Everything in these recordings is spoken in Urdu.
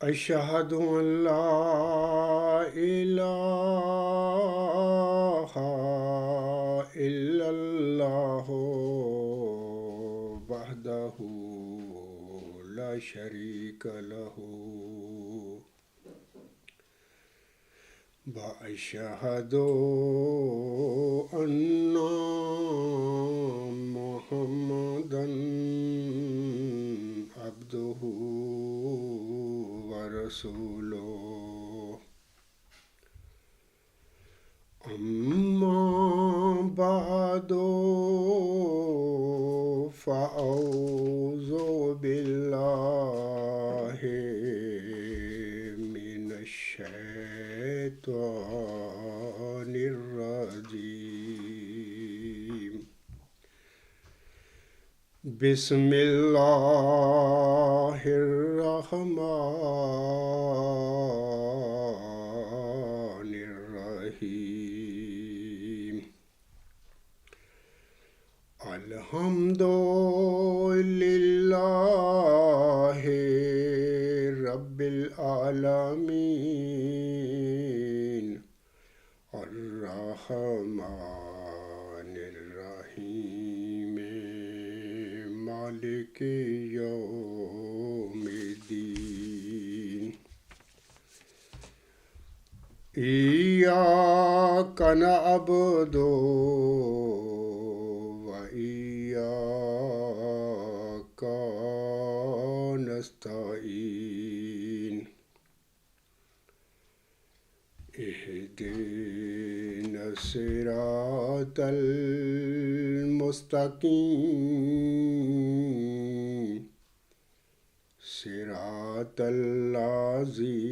أشهد أن لا إله إلا الله وحده لا شريك له وأشهد أن محمدا عبده ورسوله أما بعد فأعوذ بالله من الشيطان الرجيم بسم الله الرحمن الرحيم الحمد لله رب العالمين الرحمن الرحيم مالك يوم الدين إياك نعبد وإياك نستعين اهدنا الصراط المستقيم صراط الذين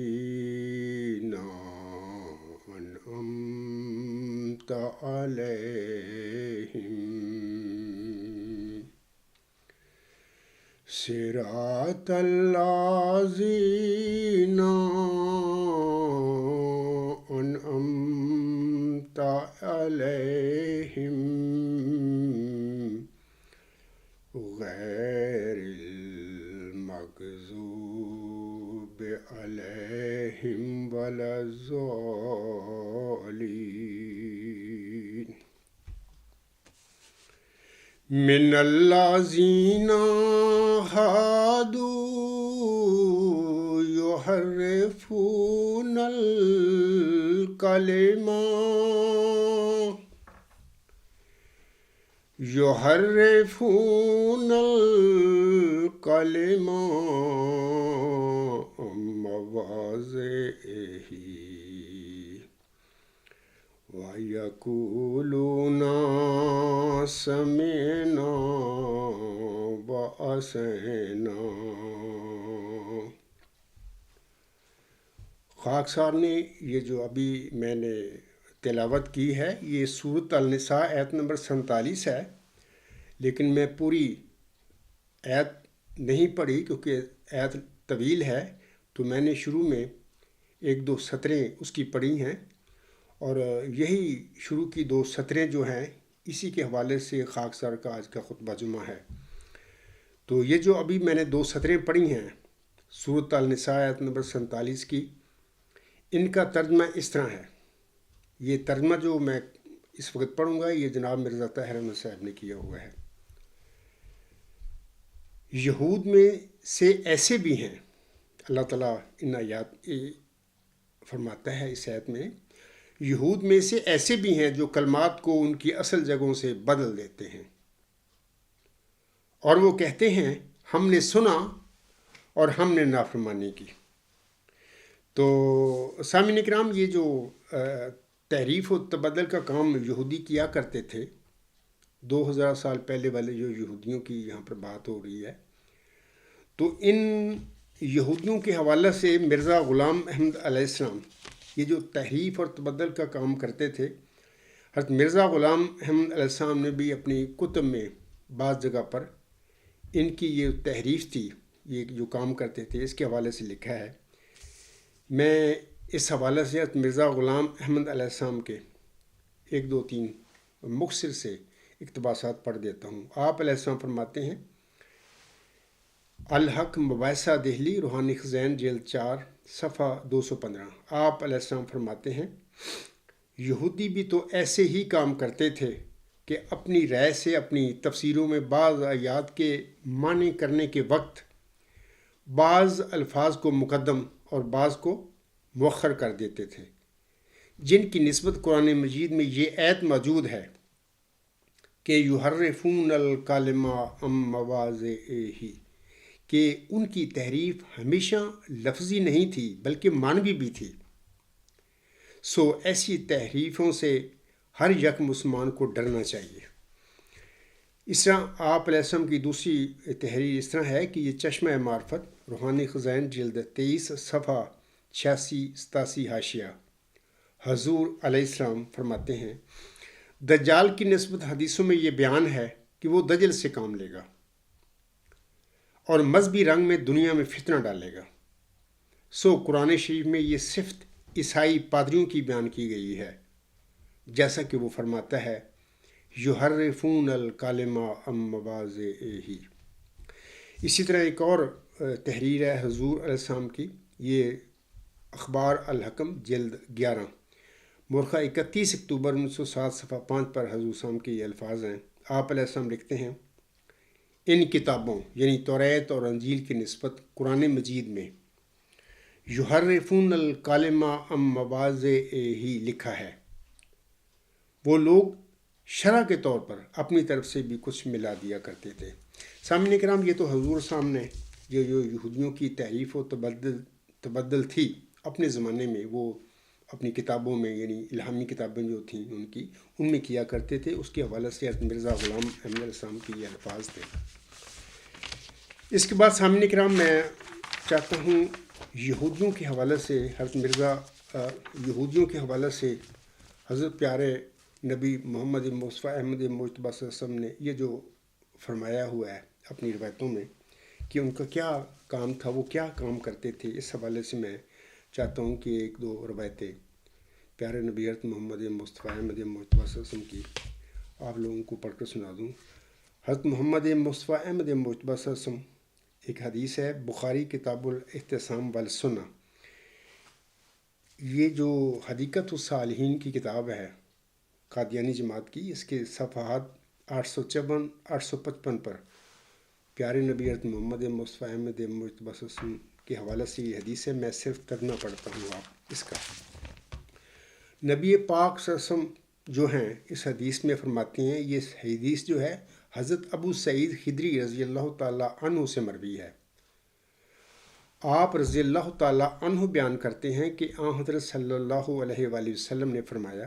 أنعمت عليهم صراط الذين أنعمت عليهم غير المغضوب عليهم ولا الضالين من الذين هادوا يحرفون الكلم عن مواضعه ويقولون سمعنا وعصينا. خاکسار نے یہ جو ابھی میں نے تلاوت کی ہے یہ سورۃ النساء آیت نمبر 47 ہے، لیکن میں پوری آیت نہیں پڑھی کیونکہ آیت طویل ہے، تو میں نے شروع میں 1-2 سطریں اس کی پڑھی ہیں، اور یہی شروع کی 2 سطریں جو ہیں اسی کے حوالے سے خاکسار کا آج کا خطبہ جمعہ ہے. تو یہ جو ابھی میں نے 2 سطریں پڑھی ہیں سورۃ النساء آیت نمبر 47 کی، ان کا ترجمہ اس طرح ہے. یہ ترجمہ جو میں اس وقت پڑھوں گا یہ جناب مرزا طاہر احمد صاحب نے کیا ہوا ہے. یہود میں سے ایسے بھی ہیں، اللہ تعالیٰ ان آیات فرماتا ہے اس آیت میں، یہود میں سے ایسے بھی ہیں جو کلمات کو ان کی اصل جگہوں سے بدل دیتے ہیں، اور وہ کہتے ہیں ہم نے سنا اور ہم نے نافرمانی کی. تو سامعین کرام، یہ جو تحریف و تبدل کا کام یہودی کیا کرتے تھے 2000 سال پہلے والے جو یہودیوں کی یہاں پر بات ہو رہی ہے، تو ان یہودیوں کے حوالے سے مرزا غلام احمد علیہ السلام یہ جو تحریف اور تبدل کا کام کرتے تھے، حضرت مرزا غلام احمد علیہ السلام نے بھی اپنی کتب میں بعض جگہ پر ان کی یہ تحریف تھی، یہ جو کام کرتے تھے، اس کے حوالے سے لکھا ہے. میں اس حوالے سے حضرت مرزا غلام احمد علیہ السلام کے 1-2-3 مختصر سے اقتباسات پڑھ دیتا ہوں. آپ علیہ السلام فرماتے ہیں، الحق مباحثہ دہلی روحانی خزین جلد 4 صفحہ 215۔ آپ علیہ السلام فرماتے ہیں یہودی بھی تو ایسے ہی کام کرتے تھے کہ اپنی رائے سے اپنی تفسیروں میں بعض آیات کے معنی کرنے کے وقت بعض الفاظ کو مقدم اور بعض کو مؤخر کر دیتے تھے، جن کی نسبت قرآن مجید میں یہ آیت موجود ہے کہ یحرفون الکلم عن مواضعہ، کہ ان کی تحریف ہمیشہ لفظی نہیں تھی بلکہ معنوی بھی تھی۔ سو ایسی تحریفوں سے ہر یک مسلمان کو ڈرنا چاہیے۔ اس طرح آپ علیہ السلام کی دوسری تحریر اس طرح ہے کہ یہ چشمہ معرفت روحانی خزائن جلد 23 صفحہ 86-87 حاشیہ۔ حضور علیہ السلام فرماتے ہیں دجال کی نسبت حدیثوں میں یہ بیان ہے کہ وہ دجل سے کام لے گا اور مذہبی رنگ میں دنیا میں فتنہ ڈالے گا۔ سو قرآن شریف میں یہ صفت عیسائی پادریوں کی بیان کی گئی ہے، جیسا کہ وہ فرماتا ہے یحرفون الکلم عن مواضعہ۔ اسی طرح ایک اور تحریر ہے حضور علیہ السلام کی، یہ اخبار الحکم جلد 11 مورخہ 31 اکتوبر 1907 صفحہ 5 پر حضور السلام کے یہ الفاظ ہیں۔ آپ علیہ السلام لکھتے ہیں ان کتابوں یعنی توریت اور انجیل کی نسبت قرآن مجید میں یحرفون الکلم عن مواضعہ لکھا ہے۔ وہ لوگ شرح کے طور پر اپنی طرف سے بھی کچھ ملا دیا کرتے تھے۔ سامعین کرام، یہ تو حضور سامنے جو یہودیوں کی تحریف و تبدل تھی اپنے زمانے میں، وہ اپنی کتابوں میں یعنی الہامی کتابیں جو تھیں ان میں کیا کرتے تھے، اس کے حوالے سے حضرت مرزا غلام احمد علیہ السلام کی یہ الفاظ تھے۔ اس کے بعد سامعین کرام میں چاہتا ہوں یہودیوں کے حوالے سے یہودیوں کے حوالے سے حضرت پیارے نبی محمد مصطفیٰ احمد مجتبیٰ صلی اللہ علیہ وسلم نے یہ جو فرمایا ہوا ہے اپنی روایتوں میں کہ ان کا کیا کام تھا، وہ کیا کام کرتے تھے، اس حوالے سے میں چاہتا ہوں کہ ایک دو روایتیں پیارے نبی حضرت محمد مصطفیٰ احمد مجتبیٰ صلی اللہ علیہ وسلم کی آپ لوگوں کو پڑھ کر سنا دوں۔ حضرت محمد مصطفیٰ احمد مجتبیٰ صلی اللہ علیہ وسلم، ایک حدیث ہے بخاری کتاب الاعتصام والسنہ، یہ جو حدیقۃ الصالحین کی کتاب ہے قادیانی جماعت کی، اس کے صفحات 854-855 پر پیارے نبی حضرت محمد مصطفیٰ احمد مجتبیٰ صلی اللہ علیہ وسلم کے حوالے سے یہ حدیث ہے، میں صرف ترجمہ پڑھتا ہوں آپ اس کا۔ نبی پاک صلی اللہ علیہ وسلم جو ہیں اس حدیث میں فرماتے ہیں، یہ حدیث جو ہے حضرت ابو سعید خدری رضی اللہ تعالیٰ عنہ سے مروی ہے۔ آپ رضی اللہ تعالیٰ عنہ بیان کرتے ہیں کہ آن حضرت صلی اللہ علیہ وآلہ وسلم نے فرمایا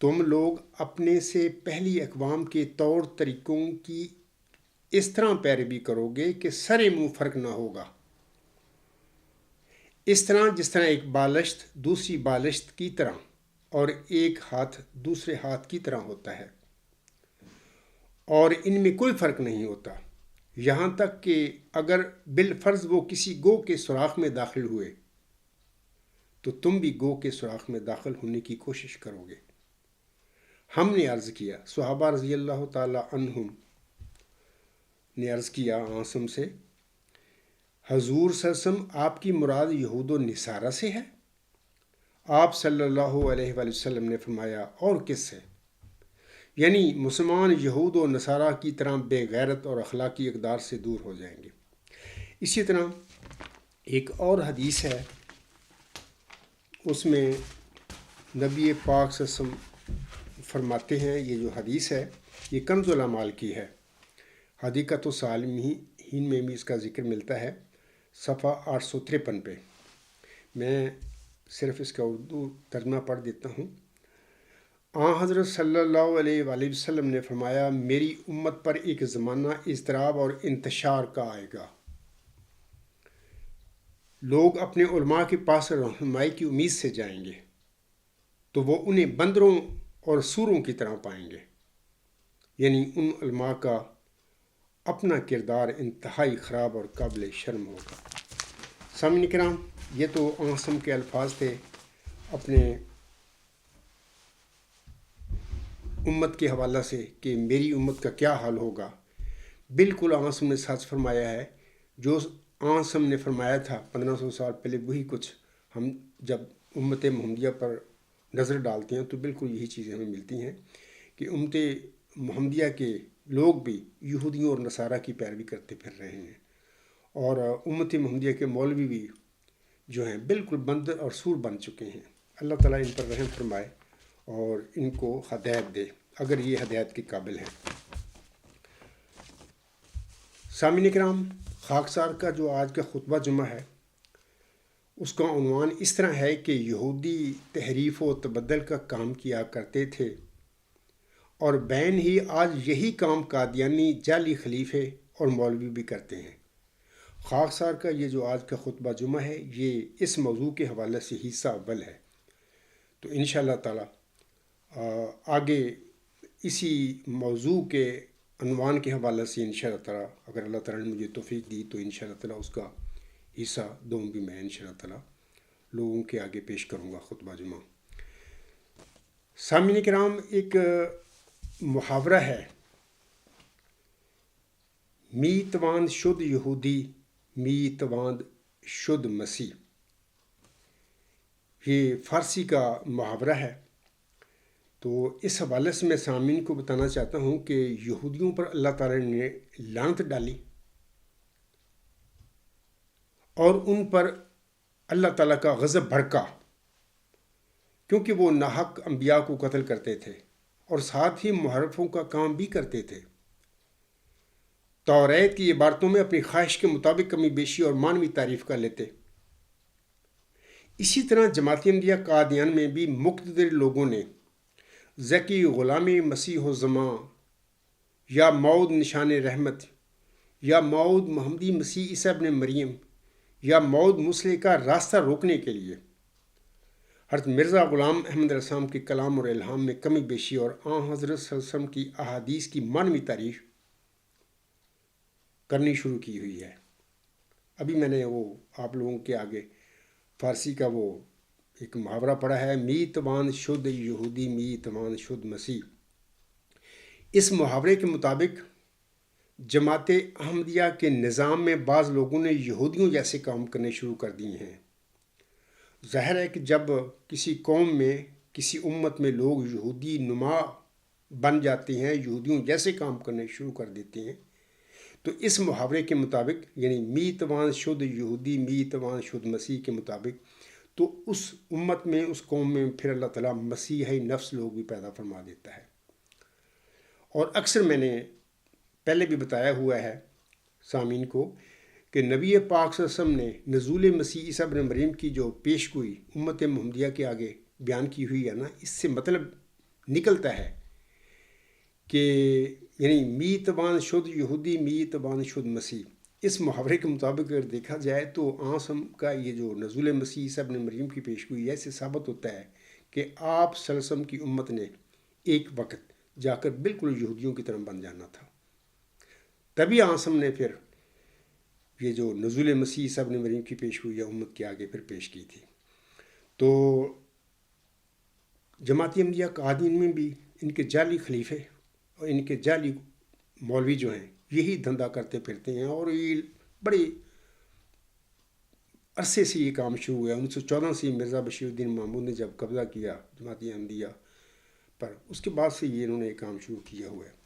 تم لوگ اپنے سے پہلی اقوام کے طور طریقوں کی اس طرح پیروی کرو گے کہ سر منہ فرق نہ ہوگا، اس طرح جس طرح ایک بالشت دوسری بالشت کی طرح اور ایک ہاتھ دوسرے ہاتھ کی طرح ہوتا ہے، اور ان میں کوئی فرق نہیں ہوتا، یہاں تک کہ اگر بالفرض وہ کسی گو کے سوراخ میں داخل ہوئے تو تم بھی گو کے سوراخ میں داخل ہونے کی کوشش کرو گے۔ ہم نے عرض کیا، صحابہ رضی اللہ تعالیٰ عنہم نے عرض کیا آسم سے، حضور صلی اللہ علیہ وسلم آپ کی مراد یہود و نصارہ سے ہے؟ آپ صلی اللہ علیہ وآلہ وسلم نے فرمایا اور کس سے؟ یعنی مسلمان یہود و نصارہ کی طرح بے غیرت اور اخلاقی اقدار سے دور ہو جائیں گے۔ اسی طرح ایک اور حدیث ہے، اس میں نبی پاک صلی اللہ علیہ وسلم فرماتے ہیں، یہ جو حدیث ہے یہ کنز الاعمال کی ہے، حدیقۃ الصالحین میں بھی اس کا ذکر ملتا ہے صفحہ 853 پہ۔ میں صرف اس کا اردو ترجمہ پڑھ دیتا ہوں۔ حضرت صلی اللہ علیہ وآلہ وسلم نے فرمایا میری امت پر ایک زمانہ اضطراب اور انتشار کا آئے گا، لوگ اپنے علماء کے پاس رہنمائی کی امید سے جائیں گے تو وہ انہیں بندروں اور سوروں کی طرح پائیں گے، یعنی ان علماء کا اپنا کردار انتہائی خراب اور قابل شرم ہوگا۔ سامعین کرام، یہ تو آسم کے الفاظ تھے اپنے امت کے حوالہ سے کہ میری امت کا کیا حال ہوگا۔ بالکل آسم نے سچ فرمایا ہے، جو آنسم نے فرمایا تھا 1500 سال پہلے، وہی کچھ ہم جب امت محمدیہ پر نظر ڈالتے ہیں تو بالکل یہی چیزیں ہمیں ملتی ہیں کہ امت محمدیہ کے لوگ بھی یہودیوں اور نصارہ کی پیروی کرتے پھر رہے ہیں، اور امت محمدیہ کے مولوی بھی جو ہیں بالکل بندر اور سور بن چکے ہیں۔ اللہ تعالیٰ ان پر رحم فرمائے اور ان کو ہدایت دے اگر یہ ہدایت کے قابل ہیں۔ سامعین کرام، خاکسار کا جو آج کا خطبہ جمعہ ہے اس کا عنوان اس طرح ہے کہ یہودی تحریف و تبدل کا کام کیا کرتے تھے، اور بین ہی آج یہی کام قادیانی جعلی خلیفے اور مولوی بھی کرتے ہیں۔ خاکسار کا یہ جو آج کا خطبہ جمعہ ہے یہ اس موضوع کے حوالے سے حصہ اول ہے، تو انشاءاللہ تعالی آگے اسی موضوع کے عنوان کے حوالے سے انشاءاللہ تعالی اگر اللہ تعالیٰ نے مجھے توفیق دی تو انشاءاللہ تعالی اس کا حصہ دوم بھی میں انشاءاللہ تعالی لوگوں کے آگے پیش کروں گا خطبہ جمعہ۔ سامعین کرام، ایک محاورہ ہے، می تواند شد یہودی می تواند شد مسیح، یہ فارسی کا محاورہ ہے۔ تو اس حوالے سے میں سامعین کو بتانا چاہتا ہوں کہ یہودیوں پر اللہ تعالیٰ نے لعنت ڈالی اور ان پر اللہ تعالیٰ کا غضب بھڑکا، کیونکہ وہ ناحق انبیاء کو قتل کرتے تھے اور ساتھ ہی محرفوں کا کام بھی کرتے تھے، توریت کی عبارتوں میں اپنی خواہش کے مطابق کمی بیشی اور معنوی تعریف کر لیتے۔ اسی طرح جماعت احمدیہ قادیان میں بھی مقتدر لوگوں نے ذکی غلامی مسیح و زماں یا موعود نشان رحمت یا موعود محمدی مسیح عیسیٰ ابن مریم یا موعود مسلح کا راستہ روکنے کے لیے حضرت مرزا غلام احمد علیہ السلام کے کلام اور الہام میں کمی بیشی اور آن حضرت صلی اللہ علیہ وسلم کی احادیث کی معنوی تعریف کرنی شروع کی ہوئی ہے۔ ابھی میں نے وہ آپ لوگوں کے آگے فارسی کا وہ ایک محاورہ پڑھا ہے، می تواند شد یہودی می تواند شد مسیح۔ اس محاورے کے مطابق جماعت احمدیہ کے نظام میں بعض لوگوں نے یہودیوں جیسے کام کرنے شروع کر دیے ہیں۔ ظاہر ہے کہ جب کسی قوم میں کسی امت میں لوگ یہودی نما بن جاتے ہیں، یہودیوں جیسے کام کرنے شروع کر دیتے ہیں، تو اس محاورے کے مطابق یعنی می تواند شد یہودی می تواند شد مسیح کے مطابق تو اس امت میں اس قوم میں پھر اللہ تعالیٰ مسیحی نفس لوگ بھی پیدا فرما دیتا ہے۔ اور اکثر میں نے پہلے بھی بتایا ہوا ہے سامعین کو کہ نبی پاک صلی اللہ علیہ وسلم نے نزول مسیح عیسیٰ ابن مریم کی جو پیش گوئی امت محمدیہ کے آگے بیان کی ہوئی ہے نا، اس سے مطلب نکلتا ہے کہ یعنی می تواند شد یہودی می تواند شد مسیح، اس محاورے کے مطابق اگر دیکھا جائے تو آنسم کا یہ جو نزول مسیح عیسیٰ ابن مریم کی پیش گوئی ہے، اس سے ثابت ہوتا ہے کہ آپ صلی اللہ علیہ وسلم کی امت نے ایک وقت جا کر بالکل یہودیوں کی طرح بن جانا تھا، تبھی آنسم نے پھر یہ جو نزول مسیح عیسیٰ ابن مریم کی پیش گوئی ہے امت کے آگے پھر پیش کی تھی۔ تو جماعت احمدیہ قادیان میں بھی ان کے جعلی خلیفے اور ان کے جعلی مولوی جو ہیں یہی دھندا کرتے پھرتے ہیں، اور یہ بڑے عرصے سے یہ کام شروع ہوا ہے۔ 1914 سے مرزا بشیر الدین محمود نے جب قبضہ کیا جماعت احمدیہ پر، اس کے بعد سے یہ انہوں نے یہ کام شروع کیا ہوا ہے۔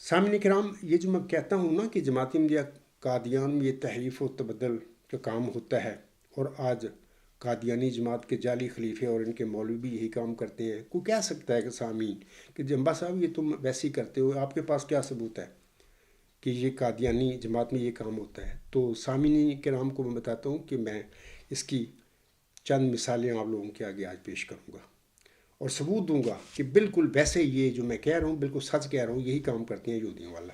سامعین کرام، یہ جو میں کہتا ہوں نا کہ جماعت احمدیہ قادیان میں یہ تحریف و تبدل کا کام ہوتا ہے، اور آج قادیانی جماعت کے جعلی خلیفے اور ان کے مولوی بھی یہی کام کرتے ہیں، کوئی کہہ سکتا ہے کہ سامعین کہ جمبا صاحب یہ تم ویسے ہی کرتے ہو، آپ کے پاس کیا ثبوت ہے کہ یہ قادیانی جماعت میں یہ کام ہوتا ہے؟ تو سامعین کرام کو میں بتاتا ہوں کہ میں اس کی چند مثالیں آپ لوگوں کے آگے آج پیش کروں گا اور ثبوت دوں گا کہ بالکل ویسے یہ جو میں کہہ رہا ہوں بالکل سچ کہہ رہا ہوں، یہی کام کرتے ہیں یہودیوں والا۔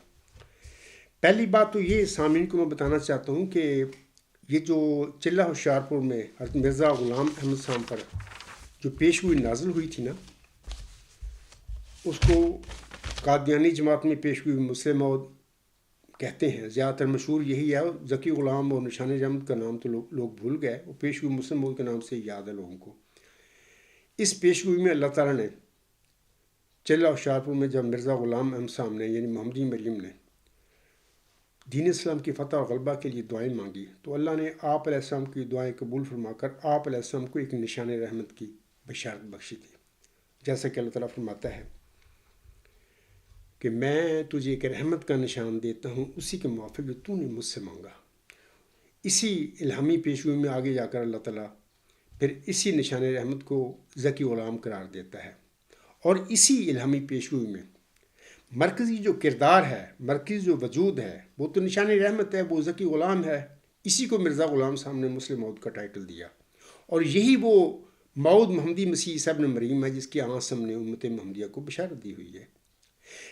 پہلی بات تو یہ سامعین کو میں بتانا چاہتا ہوں کہ یہ جو چلہ ہوشیارپور میں حضرت مرزا غلام احمد صاحب پر جو پیشگوئی نازل ہوئی تھی نا، اس کو قادیانی جماعت میں پیشگوئی مسلح موعود کہتے ہیں، زیادہ تر مشہور یہی ہے، ذکی غلام اور نشان رحمت کا نام تو لوگ بھول گئے، وہ پیشگوئی مسلح موعود کے نام سے یاد ہے لوگوں کو۔ اس پیشگوئی میں اللہ تعالیٰ نے چلہ ہوشیارپور میں جب مرزا غلام احمد صاحب نے یعنی محمدی مریم نے دین اسلام کی فتح اور غلبہ کے لیے دعائیں مانگی تو اللہ نے آپ علیہ السلام کی دعائیں قبول فرما کر آپ علیہ السلام کو ایک نشان رحمت کی بشارت بخشی تھی. جیسا کہ اللہ تعالیٰ فرماتا ہے کہ میں تجھے ایک رحمت کا نشان دیتا ہوں اسی کے موافق جو تو نے مجھ سے مانگا. اسی الہامی پیشگوئی میں آگے جا کر اللہ تعالیٰ پھر اسی نشان رحمت کو ذکی غلام قرار دیتا ہے. اور اسی الہامی پیشگوئی میں مرکزی جو کردار ہے، مرکزی جو وجود ہے، وہ تو نشان رحمت ہے، وہ ذکی غلام ہے. اسی کو مرزا غلام صاحب نے مسلم موعود کا ٹائٹل دیا. اور یہی وہ موعود محمدی مسیح عیسیٰ ابن مریم ہے جس کی آسم نے امت محمدیہ کو بشارت دی ہوئی ہے.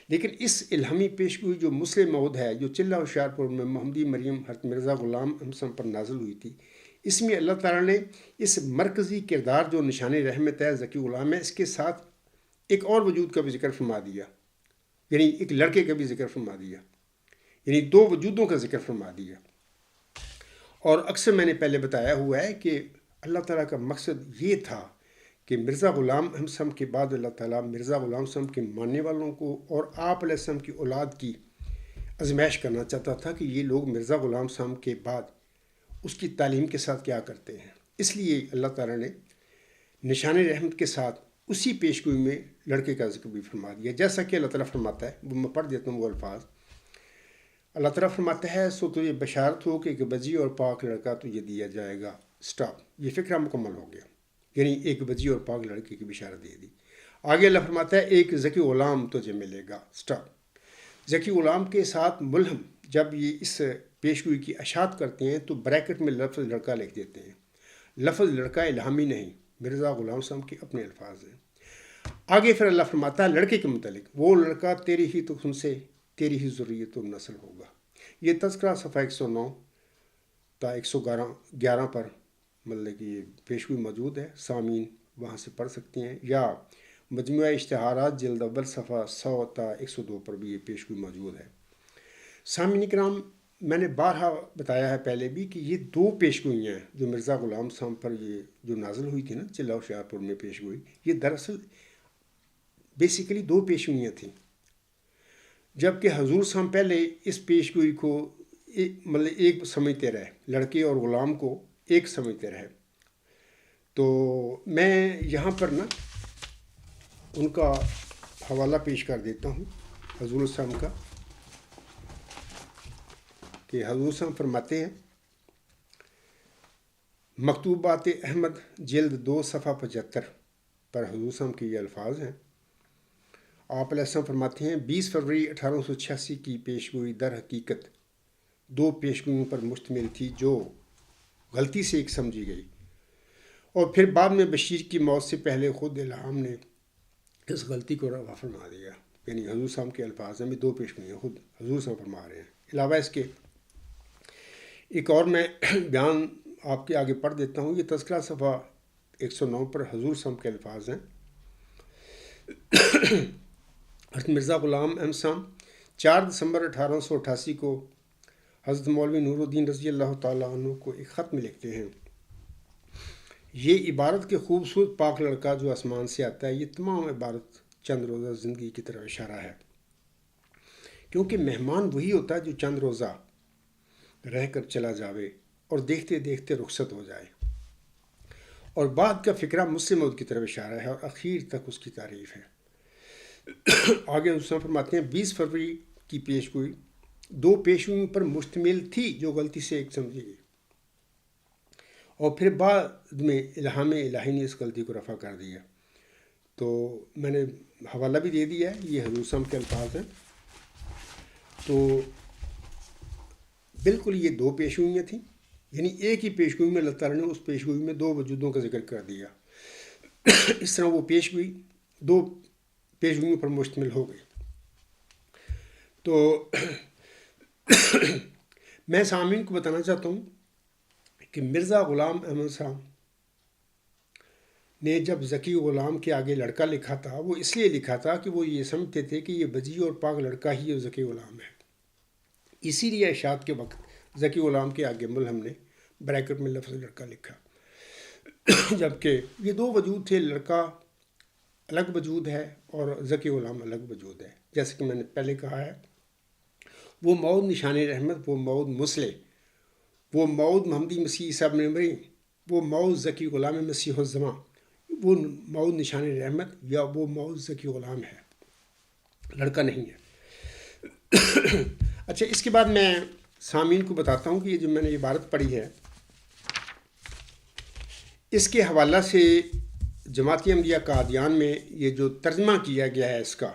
لیکن اس الہامی پیشگوئی جو مسلم موعود ہے، جو چلہ ہوشیارپور میں محمدی مریم حضرت مرزا غلام احمد پر نازل ہوئی تھی، اس میں اللہ تعالیٰ نے اس مرکزی کردار جو نشان رحمت ہے، ذکی غلام ہے، اس کے ساتھ ایک اور وجود کا بھی ذکر فرما دیا. یعنی ایک لڑکے کا بھی ذکر فرما دیا، یعنی دو وجودوں کا ذکر فرما دیا. اور اکثر میں نے پہلے بتایا ہوا ہے کہ اللہ تعالیٰ کا مقصد یہ تھا کہ مرزا غلام احمد صاحب کے بعد اللہ تعالیٰ مرزا غلام صاحب کے ماننے والوں کو اور آپ علیہ السلام کی اولاد کی آزمائش کرنا چاہتا تھا کہ یہ لوگ مرزا غلام صاحب کے بعد اس کی تعلیم کے ساتھ کیا کرتے ہیں. اس لیے اللہ تعالیٰ نے نشان رحمت کے ساتھ اسی پیشگوئی میں لڑکے کا ذکر بھی فرما دیا. جیسا کہ اللہ تعالیٰ فرماتا ہے، وہ میں پڑھ دیتا ہوں وہ الفاظ. اللہ تعالیٰ فرماتا ہے سو تجھے بشارت ہو کہ ایک بجی اور پاک لڑکا تجھے دیا جائے گا. سٹاپ. یہ فقرہ مکمل ہو گیا، یعنی ایک بجی اور پاک لڑکے کی بشارت دے دی. آگے اللہ فرماتا ہے ایک ذکی غلام تجھے ملے گا. سٹاپ. ذکی غلام کے ساتھ ملہم جب یہ اس پیشگوئی کی اشاعت کرتے ہیں تو بریکٹ میں لفظ لڑکا لکھ دیتے ہیں. لفظ لڑکا الہامی نہیں، مرزا غلام صاحب کے اپنے الفاظ ہیں. آگے پھر اللہ فرماتا ہے لڑکے کے متعلق، وہ لڑکا تیری ہی تخم سے تیری ہی ذریت و نسل ہوگا. یہ تذکرہ صفحہ 109 تا 111 پر مطلب کہ یہ پیشگوئی موجود ہے. سامعین وہاں سے پڑھ سکتے ہیں، یا مجموعہ اشتہارات جلد اول صفحہ 100 تا 102 پر بھی یہ پیشگوئی موجود ہے. سامعین کرام، میں نے بارہا بتایا ہے پہلے بھی کہ یہ دو پیشگوئیاں ہیں جو مرزا غلام صاحب پر یہ جو نازل ہوئی تھی نا چلہ ہوشیارپور میں پیشگوئی، یہ دراصل بیسیکلی دو پیشگوئیاں تھیں. جبکہ حضور صاحب پہلے اس پیشگوئی کو مطلب ایک سمجھتے رہے، لڑکے اور غلام کو ایک سمجھتے رہے. تو میں یہاں پر نا ان کا حوالہ پیش کر دیتا ہوں حضور صاحب کا، کہ حضور صاحب فرماتے ہیں مکتوبات احمد جلد 2 صفحہ 75 پر حضور صاحب کے یہ الفاظ ہیں. آپ علیہ السلام فرماتے ہیں 20 فروری 1886 کی پیشگوئی در حقیقت دو پیشگوئیوں پر مشتمل تھی جو غلطی سے ایک سمجھی گئی، اور پھر بعد میں بشیر کی موت سے پہلے خود الہام نے اس غلطی کو روا فرما دیا. یعنی حضور صاحب کے الفاظ میں دو پیشگوئیاں خود حضور صاحب فرما رہے ہیں. علاوہ اس کے ایک اور میں بیان آپ کے آگے پڑھ دیتا ہوں. یہ تذکرہ صفحہ 109 پر حضور صاحب کے الفاظ ہیں. حضرت مرزا غلام احمد صاحب 4 دسمبر 1888 کو حضرت مولوی نور الدین رضی اللہ تعالیٰ عنہ کو ایک خط میں لکھتے ہیں، یہ عبارت کے خوبصورت پاک لڑکا جو آسمان سے آتا ہے، یہ تمام عبارت چند روزہ زندگی کی طرف اشارہ ہے. کیونکہ مہمان وہی ہوتا ہے جو چند روزہ رہ کر چلا جاوے اور دیکھتے دیکھتے رخصت ہو جائے. اور بعد کا فقرہ مسلم موعود کی طرف اشارہ ہے اور اخیر تک اس کی تعریف ہے. آگے حضور فرماتے ہیں 20 فروری کی پیشگوئی دو پیشگوئیوں پر مشتمل تھی جو غلطی سے ایک سمجھی گئی، اور پھر بعد میں الہام الہی نے اس غلطی کو رفع کر دیا. تو میں نے حوالہ بھی دے دیا ہے، یہ حضور صاحب کے الفاظ ہیں. تو بالکل یہ دو پیشگوئیاں تھیں، یعنی ایک ہی پیشگوئی میں اللہ تعالیٰ نے اس پیشگوئی میں دو وجودوں کا ذکر کر دیا. اس طرح وہ پیشگوئی دو پیشگوئیوں پر مشتمل ہو گئی. تو میں سامعین کو بتانا چاہتا ہوں کہ مرزا غلام احمد صاحب نے جب ذکی غلام کے آگے لڑکا لکھا تھا، وہ اس لیے لکھا تھا کہ وہ یہ سمجھتے تھے کہ یہ بجی اور پاک لڑکا ہی یہ ذکی غلام ہے. اسی لیے اشاعت کے وقت ذکی غلام کے آگے ملہم نے بریکٹ میں لفظ لڑکا لکھا. جبکہ یہ دو وجود تھے، لڑکا الگ وجود ہے اور ذکی غلام الگ وجود ہے. جیسے کہ میں نے پہلے کہا ہے، وہ مود نشان رحمت، وہ مود مسلح، وہ مود محمدی مسیح صاحب نمبری، وہ مود ذکی غلام مسیح الزماں، وہ مود نشان رحمت یا وہ مود ذکی غلام ہے، لڑکا نہیں ہے۔ اچھا، اس کے بعد میں سامعین کو بتاتا ہوں کہ یہ جو میں نے عبارت پڑھی ہے، اس کے حوالہ سے جماعت احمدیہ قادیان میں یہ جو ترجمہ کیا گیا ہے، اس کا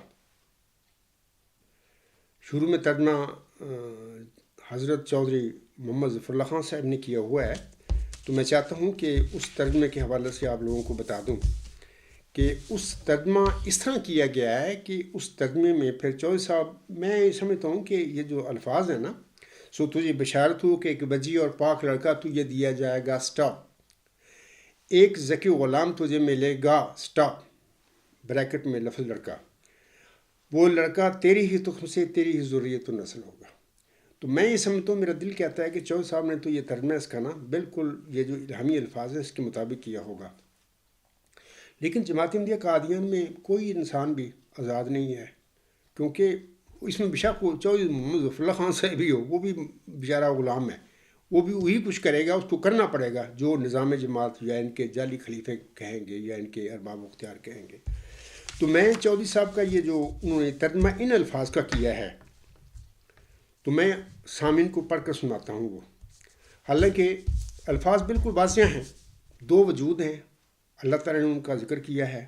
شروع میں ترجمہ حضرت چودھری محمد ظفر اللہ خان صاحب نے کیا ہوا ہے، تو میں چاہتا ہوں کہ اس ترجمے کے حوالے سے آپ لوگوں کو بتا دوں کہ اس ترجمہ اس طرح کیا گیا ہے کہ اس ترجمے میں پھر چودھری صاحب، میں سمجھتا ہوں کہ یہ جو الفاظ ہیں نا، سو تجھے بشارت ہو کہ ایک بجی اور پاک لڑکا تجھے دیا جائے گا، سٹاپ، ایک ذکی غلام تجھے ملے گا، سٹاپ، بریکٹ میں لفظ لڑکا، وہ لڑکا تیری ہی تخم سے، تیری ہی ذریت و نسل ہوگا۔ تو میں یہ سمجھتا ہوں، میرا دل کہتا ہے کہ چودھری صاحب نے تو یہ ترجمہ اس کا نا بالکل یہ جو الہامی الفاظ ہیں اس کے مطابق کیا ہوگا، لیکن جماعت احمدیہ قادیان میں کوئی انسان بھی آزاد نہیں ہے، کیونکہ اس میں بشک چودھری محمد ظفر اللہ خان صاحب بھی ہو، وہ بھی بیچارہ غلام ہے، وہ بھی وہی کچھ کرے گا، اس کو کرنا پڑے گا جو نظام جماعت یا ان کے جعلی خلیفے کہیں گے یا ان کے ارباب اختیار کہیں گے۔ تو میں چودھری صاحب کا یہ جو انہوں نے ترجمہ ان الفاظ کا کیا ہے، تو میں سامعین کو پڑھ کر سناتا ہوں وہ، حالانکہ الفاظ بالکل واضح ہیں، دو وجود ہیں، اللہ تعالیٰ نے ان کا ذکر کیا ہے۔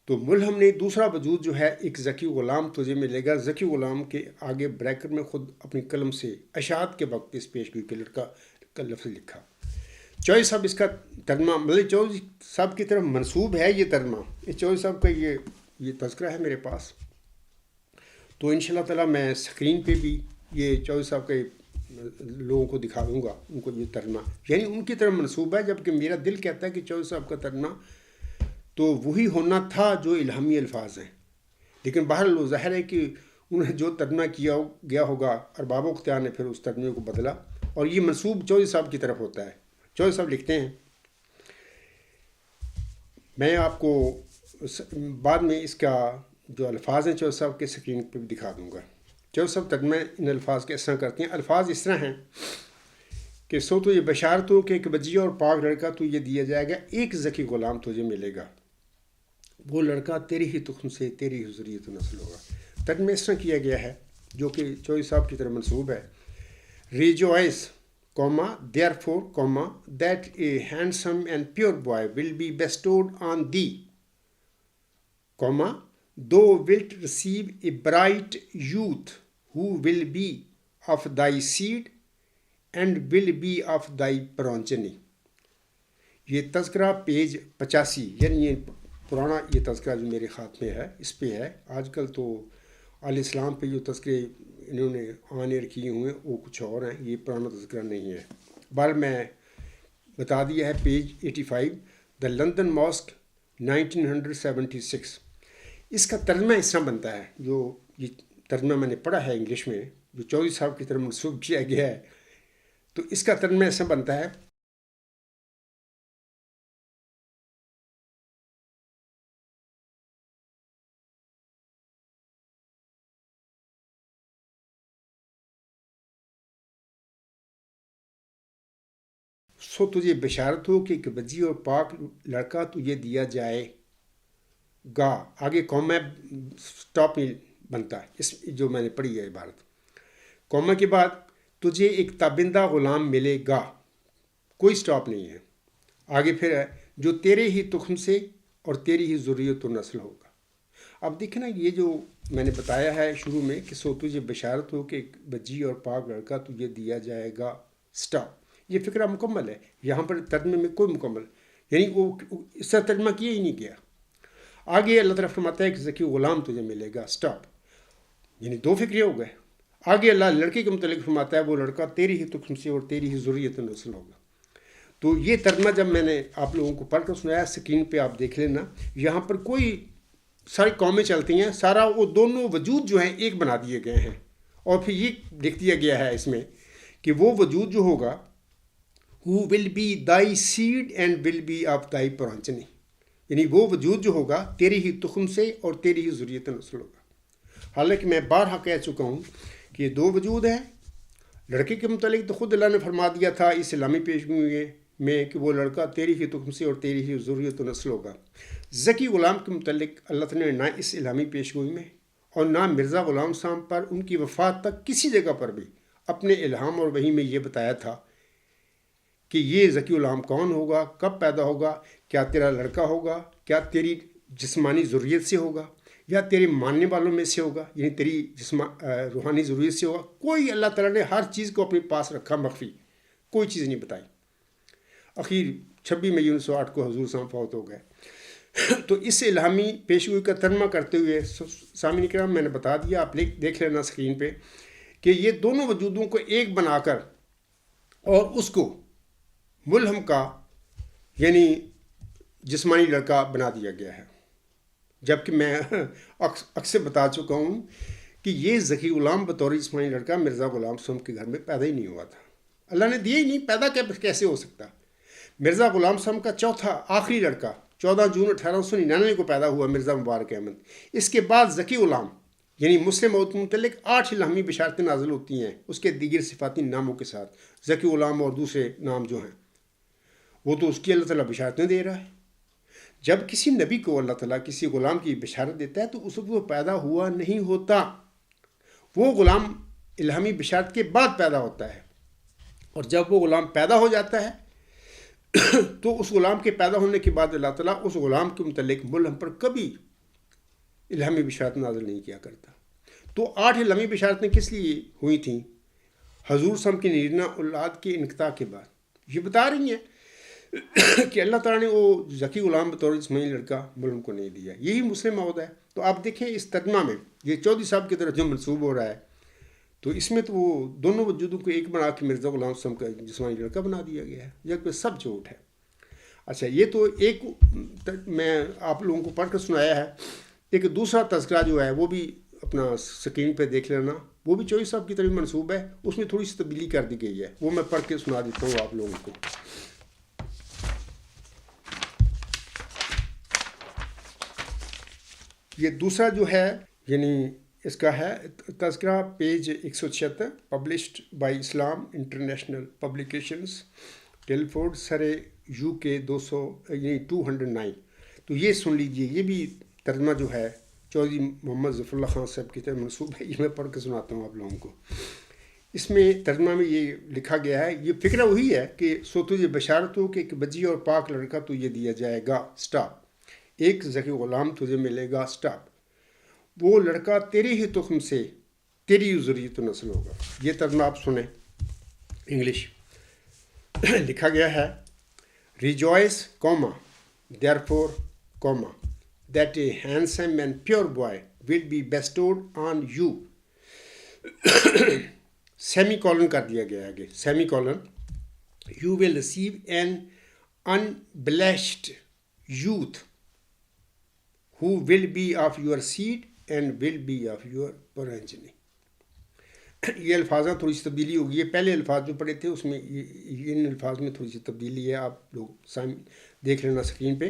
تو ملہم نے دوسرا وجود جو ہے، ایک ذکی غلام تجھے ملے گا، ذکی غلام کے آگے بریکٹ میں خود اپنی قلم سے اشاعت کے وقت اس پیش گوئی کے لڑکا کا لفظ لکھا۔ چودھری صاحب اس کا ترجمہ، مطلب چودھری صاحب کی طرف منسوب ہے یہ ترجمہ، یہ چودھری صاحب کا یہ تذکرہ ہے میرے پاس، تو انشاءاللہ تعالیٰ میں اسکرین پہ بھی یہ چودھری صاحب کے لوگوں کو دکھا دوں گا، ان کو یہ ترجمہ یعنی ان کی طرف منسوب ہے، جبکہ میرا دل کہتا ہے کہ چودھری صاحب کا ترجمہ تو وہی ہونا تھا جو الہامی الفاظ ہیں، لیکن بہرحال وہ ظاہر ہے کہ انہوں نے جو ترجمہ کیا گیا ہوگا، ارباب اختیار نے پھر اس ترجمے کو بدلا، اور یہ منسوب چودھری صاحب کی طرف ہوتا ہے۔ چودھری صاحب لکھتے ہیں، میں آپ کو بعد میں اس کا جو الفاظ ہیں چودھری صاحب کے اسکرین پہ بھی دکھا دوں گا۔ چودھری صاحب ترجمہ ان الفاظ کے اس طرح کرتے ہیں، الفاظ اس طرح ہیں کہ سو تو یہ بشارت ہو کہ ایک بجی اور پاک لڑکا تجھے دیا جائے گا، ایک ذکی غلام تجھے ملے گا، وہ لڑکا تیری ہی تخم سے، تیری ہی ذریت و نسل ہوگا۔ ترجمہ اس طرح کیا گیا ہے جو کہ چودھری صاحب کی طرف منسوب ہے، rejoice therefore, that a handsome and pure boy will be bestowed on thee, thou wilt receive a bright youth who will be of thy seed and will be of thy progeny۔ یہ تذکرہ پیج 85، یعنی یہ پرانا یہ تذکرہ جو میرے ہاتھ میں ہے اس پہ ہے۔ آج کل تو علیہ السلام پہ جو تذکرے انہوں نے آن ایئر کیے ہوئے ہیں وہ کچھ اور ہیں، یہ پرانا تذکرہ نہیں ہے۔ بہرحال میں بتا دیا ہے، پیج 85، دا لندن ماسک 1976۔ اس کا ترجمہ اس طرح بنتا ہے، جو یہ ترجمہ میں نے پڑھا ہے انگلش میں، جو چودھری صاحب کی طرف منسوب کیا گیا ہے، تو اس کا ترجمہ اس طرح بنتا ہے، سو تجھے بشارت ہو کہ ایک بجی اور پاک لڑکا تجھے دیا جائے گا، آگے کوما سٹاپ نہیں بنتا، اس جو میں نے پڑھی ہے عبارت، کوما کے بعد تجھے ایک تابندہ غلام ملے گا، کوئی سٹاپ نہیں ہے، آگے پھر ہے جو تیرے ہی تخم سے اور تیری ہی ذریت و نسل ہوگا۔ اب دیکھیں نا، یہ جو میں نے بتایا ہے شروع میں کہ سو تجھے بشارت ہو کہ ایک بجی اور پاک لڑکا تجھے دیا جائے گا، سٹاپ، یہ فقرہ مکمل ہے، یہاں پر ترجمے میں کوئی مکمل یعنی وہ اس طرح ترجمہ کیا ہی نہیں کیا۔ آگے اللہ تعالیٰ فرماتا ہے کہ ذکی غلام تجھے ملے گا، سٹاپ، یعنی دو فکرے ہو گئے۔ آگے اللہ لڑکے کے متعلق فرماتا ہے وہ لڑکا تیری ہی تخم سے اور تیری ہی ذریت و نسل ہوگا۔ تو یہ ترجمہ جب میں نے آپ لوگوں کو پڑھ کر سنایا، اسکرین پہ آپ دیکھ لینا، یہاں پر کوئی ساری قومیں چلتی ہیں، سارا وہ دونوں وجود جو ہیں ایک بنا دیے گئے ہیں، اور پھر یہ لکھ دیا گیا ہے اس میں کہ وہ وجود جو ہوگا who will be thy seed and will be of thy progeny، یعنی وہ وجود جو ہوگا تیری ہی تخم سے اور تیری ہی ذریت نسل ہوگا۔ حالانکہ میں بارہا کہہ چکا ہوں کہ یہ دو وجود ہیں. لڑکے کے متعلق تو خود اللہ نے فرما دیا تھا اس اسلامی پیشگوئی میں کہ وہ لڑکا تیری ہی تخم سے اور تیری ہی ذریت و نسل ہوگا. ذکی غلام کے متعلق اللہ تعالیٰ نے نہ اس اسلامی پیشگوئی میں اور نہ مرزا غلام صاحب پر ان کی وفات تک کسی جگہ پر بھی اپنے الہام اور وحی میں یہ بتایا تھا کہ یہ ذکی غلام کون ہوگا, کب پیدا ہوگا, کیا تیرا لڑکا ہوگا, کیا تیری جسمانی ضروریت سے ہوگا یا تیرے ماننے والوں میں سے ہوگا, یعنی تیری روحانی ضروریت سے ہوگا. کوئی اللہ تعالیٰ نے ہر چیز کو اپنے پاس رکھا مخفی, کوئی چیز نہیں بتائی. اخیر 26 مئی 1908 کو حضور صاحب فوت ہو گئے. تو اس الہامی پیشگوئی کا ترجمہ کرتے ہوئے سامعین کرام میں نے بتا دیا, آپ دیکھ لینا اسکرین پہ, کہ یہ دونوں وجودوں کو ایک بنا کر اور اس کو ملہم کا یعنی جسمانی لڑکا بنا دیا گیا ہے. جبکہ میں اکثر بتا چکا ہوں کہ یہ ذکی غلام بطور جسمانی لڑکا مرزا غلام صاحب کے گھر میں پیدا ہی نہیں ہوا تھا. اللہ نے دیا ہی نہیں, پیدا کیسے ہو سکتا. مرزا غلام صاحب کا چوتھا آخری لڑکا 14 جون 1899 کو پیدا ہوا, مرزا مبارک احمد. اس کے بعد ذکی غلام یعنی مسلم موت کے متعلق 8 الہامی بشارتیں نازل ہوتی ہیں اس کے دیگر صفاتی ناموں کے ساتھ. ذکی غلام اور دوسرے نام جو ہیں وہ تو اس کی اللہ تعالیٰ بشارتیں دے رہا ہے. جب کسی نبی کو اللہ تعالیٰ کسی غلام کی بشارت دیتا ہے تو اس وقت وہ پیدا ہوا نہیں ہوتا, وہ غلام الہامی بشارت کے بعد پیدا ہوتا ہے. اور جب وہ غلام پیدا ہو جاتا ہے تو اس غلام کے پیدا ہونے کے بعد اللہ تعالیٰ اس غلام کے متعلق ملہم پر کبھی الہامی بشارت نازل نہیں کیا کرتا. تو 8 الہامی بشارتیں کس لیے ہوئی تھیں؟ حضور صاحب کی نیرنا اولاد کے انقطاع کے بعد. یہ بتا رہی ہیں کہ اللہ تعالیٰ نے وہ ذکی غلام بطور جسمانی لڑکا ملہم کو نہیں دیا. یہی مسلم موت ہے. تو آپ دیکھیں اس ترجمہ میں یہ چودھری صاحب کی طرف جو منسوب ہو رہا ہے تو اس میں تو وہ دونوں وجودوں کو ایک بنا کے مرزا غلام صاحب کا جسمانی لڑکا بنا دیا گیا ہے, جبکہ سب جھوٹ ہے. اچھا, یہ تو ایک میں آپ لوگوں کو پڑھ کر سنایا ہے. ایک دوسرا تذکرہ جو ہے وہ بھی اپنا اسکرین پہ دیکھ لینا, وہ بھی چودھری صاحب کی طرف منسوب ہے. اس میں تھوڑی سی تبدیلی کر دی گئی ہے, وہ میں پڑھ کے سنا دیتا ہوں آپ لوگوں کو. یہ دوسرا جو ہے یعنی اس کا ہے تذکرہ page 176, published by Islam International Publications, Telford Surrey UK 209. تو یہ سن لیجئے, یہ بھی ترجمہ جو ہے چودھری محمد ظفر اللہ خان صاحب کی طرف منسوب ہے. یہ میں پڑھ کے سناتا ہوں آپ لوگوں کو. اس میں ترجمہ میں یہ لکھا گیا ہے, یہ فکرہ وہی ہے کہ سو تجھے بشارت ہو کہ ایک بجی اور پاک لڑکا تجھے دیا جائے گا, سٹاپ. ایک ذکی غلام تجھے ملے گا, سٹاپ. وہ لڑکا تیری ہی تخم سے تیری ذریت و نسل ہوگا. یہ ترجمہ آپ سنیں انگلش. لکھا گیا ہے, rejoice comma therefore comma that a handsome and pure boy will be bestowed on you. Semi colon کر دیا گیا آگے, semi colon. You will receive an unblemished youth who will be of your seed and will be of your progeny. یہ الفاظ تھوڑی سی تبدیلی ہوگی. یہ پہلے الفاظ جو پڑھے تھے اس میں ان الفاظ میں تھوڑی سی تبدیلی ہے, آپ لوگ دیکھ لینا اسکرین پہ.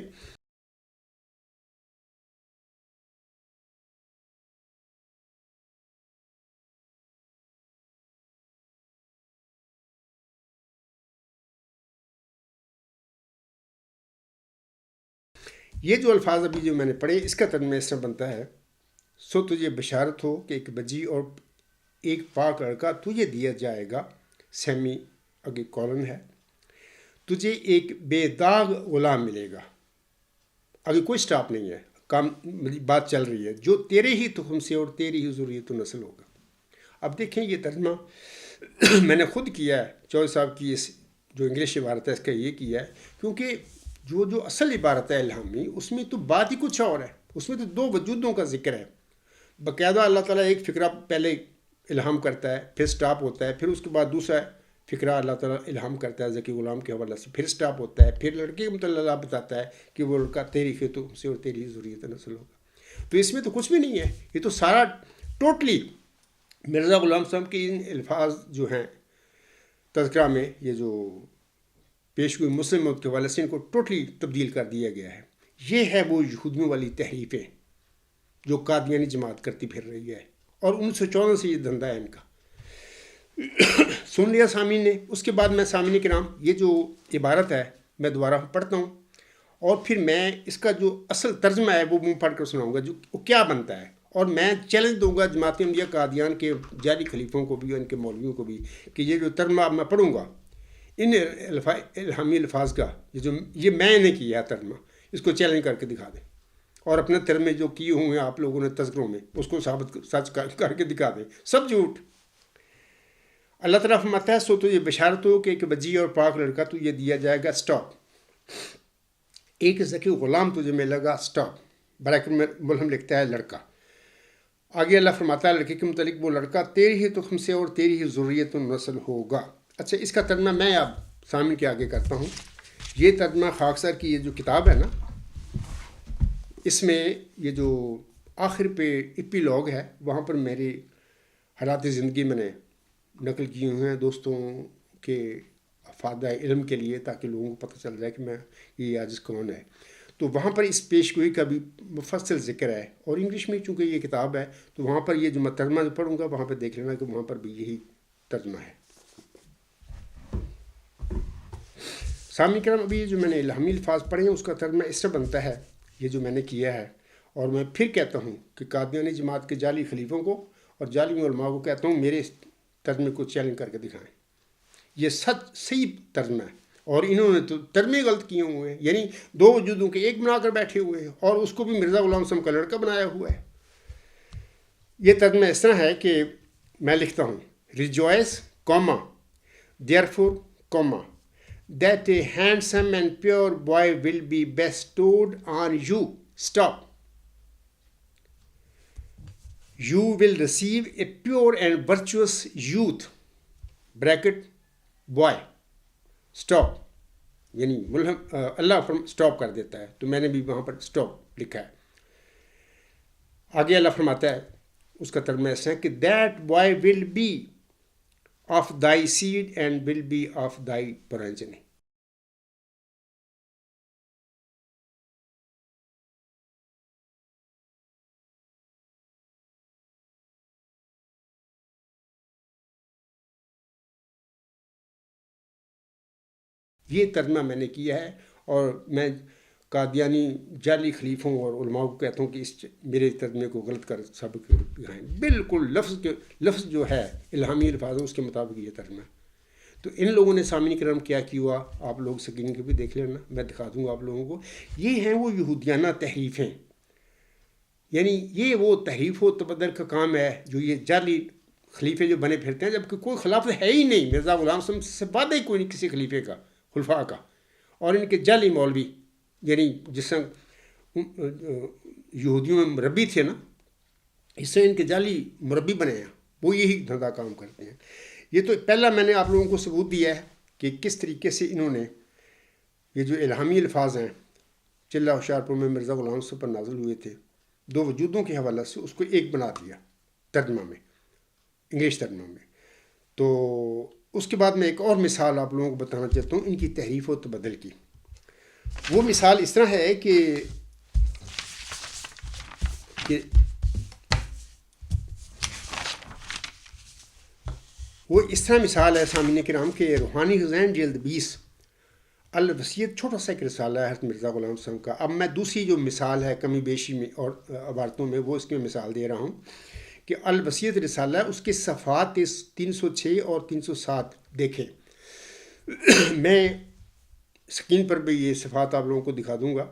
یہ جو الفاظ ابھی جو میں نے پڑھے اس کا ترجمہ اس طرح بنتا ہے, سو تجھے بشارت ہو کہ ایک بجی اور ایک پاک لڑکا تجھے دیا جائے گا, سیمی آگے کولن ہے. تجھے ایک بے داغ غلام ملے گا, آگے کوئی سٹاپ نہیں ہے, کام بات چل رہی ہے, جو تیرے ہی تخم سے اور تیری ہی ذریت و نسل ہوگا. اب دیکھیں یہ ترجمہ میں نے خود کیا ہے, چودھری صاحب کی اس جو انگلش عبارت ہے اس کا یہ کیا ہے, کیونکہ جو اصل عبارت ہے الہامی اس میں تو بات ہی کچھ اور ہے. اس میں تو دو وجودوں کا ذکر ہے. باقاعدہ اللہ تعالیٰ ایک فکرہ پہلے الہام کرتا ہے, پھر سٹاپ ہوتا ہے, پھر اس کے بعد دوسرا فکرہ اللہ تعالیٰ الہام کرتا ہے ذکی غلام کے حوالے سے, پھر سٹاپ ہوتا ہے, پھر لڑکے کے متعلق اللہ بتاتا ہے کہ وہ لڑکا تیری خطوں سے اور تیری ذریت نسل ہوگا. تو اس میں تو کچھ بھی نہیں ہے, یہ تو سارا ٹوٹلی مرزا غلام صاحب کے ان الفاظ جو ہیں تذکرہ میں, یہ جو پیشگوئی مسلم موت کے حوالے سے, ان کو ٹوٹلی تبدیل کر دیا گیا ہے. یہ ہے وہ یہودیوں والی تحریفیں جو قادیانی جماعت کرتی پھر رہی ہے, اور 1914 سے یہ دھندا ہے ان کا. سن لیا سامعین نے. اس کے بعد میں سامعین کرام یہ جو عبارت ہے میں دوبارہ پڑھتا ہوں اور پھر میں اس کا جو اصل ترجمہ ہے وہ میں پڑھ کر سناؤں گا جو وہ کیا بنتا ہے. اور میں چیلنج دوں گا جماعت احمدیہ قادیان کے جعلی خلیفوں کو بھی اور ان کے مولویوں کو بھی کہ یہ جو ترجمہ اب میں پڑھوں گا ان الہامی الفاظ کا یہ میں نے کیا ترجمہ اس کو چیلنج کر کے دکھا دیں اور اپنے ترجمے جو کیے ہوئے ہیں آپ لوگوں نے تذکروں میں اس کو ثابت سچ کر کے دکھا دیں. سب جھوٹ. اللہ تعالیٰ فرماتا ہے سو تو یہ بشارت ہو کہ ایک وجیح اور پاک لڑکا تجھے دیا جائے گا. اسٹاپ. ایک ذکی غلام تجھے ملے گا. اسٹاپ. بریکٹ میں ملہم لکھتا ہے لڑکا. آگے اللہ فرماتا ہے لڑکے کے متعلق وہ لڑکا تیری ہی تخم سے اور تیری ہی ذریت نسل ہوگا. اچھا اس کا ترجمہ میں اب سامنے کے آگے کرتا ہوں. یہ ترجمہ خاکسار کی یہ جو کتاب ہے نا اس میں یہ جو آخر پہ ایپیلوگ ہے وہاں پر میری حالات زندگی میں نے نقل کیے ہوئے ہیں دوستوں کے افادہ علم کے لیے تاکہ لوگوں کو پتہ چل جائے کہ میں یہ عاجز کون ہے. تو وہاں پر اس پیش گوئی کا بھی مفصل ذکر ہے اور انگلش میں چونکہ یہ کتاب ہے تو وہاں پر یہ جو میں ترجمہ پڑھوں گا وہاں پہ دیکھ لینا کہ وہاں پر بھی یہی ترجمہ ہے. سامعین کرام ابھی جو میں نے الہامی الفاظ پڑھے ہیں اس کا ترجمہ اس سے بنتا ہے یہ جو میں نے کیا ہے. اور میں پھر کہتا ہوں کہ قادیانی جماعت کے جعلی خلیفوں کو اور جعلی علماء کو کہتا ہوں میرے اس ترجمے کو چیلنج کر کے دکھائیں. یہ سچ صحیح ترجمہ ہے اور انہوں نے تو ترجمے غلط کیے ہوئے ہیں. یعنی دو وجودوں کے ایک بنا کر بیٹھے ہوئے ہیں اور اس کو بھی مرزا غلام سم کا لڑکا بنایا ہوا ہے. یہ ترجمہ اس طرح ہے کہ میں لکھتا ہوں rejoice comma therefore comma that a handsome and pure boy will be bestowed on you. Stop. You will receive a pure and virtuous youth. Bracket boy. Stop. یعنی اللہ اسٹاپ کر دیتا ہے تو میں نے بھی وہاں پر اسٹاپ لکھا ہے. آگے اللہ فرماتا ہے اس کا ترجمہ ایسا ہے کہ that boy will be of thy seed and will be of thy progeny. یہ ترجمہ میں نے کیا ہے اور میں قادیانی جعلی خلیفوں اور علماء کو کہتا ہوں کہ اس میرے ترجمے کو غلط کر ثابت دکھائیں. بالکل لفظ جو ہے الہامی الفاظ اس کے مطابق یہ ترجمہ. تو ان لوگوں نے سامعین کرام کیا ہوا آپ لوگ سکرین کے بھی دیکھ لینا میں دکھا دوں گا آپ لوگوں کو. یہ ہیں وہ یہودیانہ تحریفیں. یعنی یہ وہ تحریف و تبدل کا کام ہے جو یہ جعلی خلیفے جو بنے پھرتے ہیں جبکہ کوئی خلافت ہے ہی نہیں. مرزا غلام سم سے وعدہ ہی کوئی نہیں کسی خلیفے کا خلفاء کا. اور ان کے جعلی مولوی یعنی جس طرح یہودیوں میں مربی تھے نا اس سے ان کے جعلی مربی بنے ہیں وہ یہی دھندا کام کرتے ہیں. یہ تو پہلا میں نے آپ لوگوں کو ثبوت دیا ہے کہ کس طریقے سے انہوں نے یہ جو الہامی الفاظ ہیں چلہ ہوشیارپور میں مرزا غلام صاحب پر نازل ہوئے تھے دو وجودوں کے حوالے سے اس کو ایک بنا دیا ترجمہ میں انگلش ترجمہ میں. تو اس کے بعد میں ایک اور مثال آپ لوگوں کو بتانا چاہتا ہوں ان کی تحریف و تبدل کی. وہ مثال اس طرح ہے کہ وہ اس طرح مثال ہے سامعین کرام کے روحانی خزائن جلد 20 الوصیت چھوٹا سا ایک رسالہ ہے حضرت مرزا غلام صاحب کا. اب میں دوسری جو مثال ہے کمی بیشی میں اور عبارتوں میں وہ اس کی مثال دے رہا ہوں کہ الوصیت رسالہ ہے اس کے صفحات 306 اور 307 دیکھیں. میں اسکرین پر بھی یہ صفحات آپ لوگوں کو دکھا دوں گا.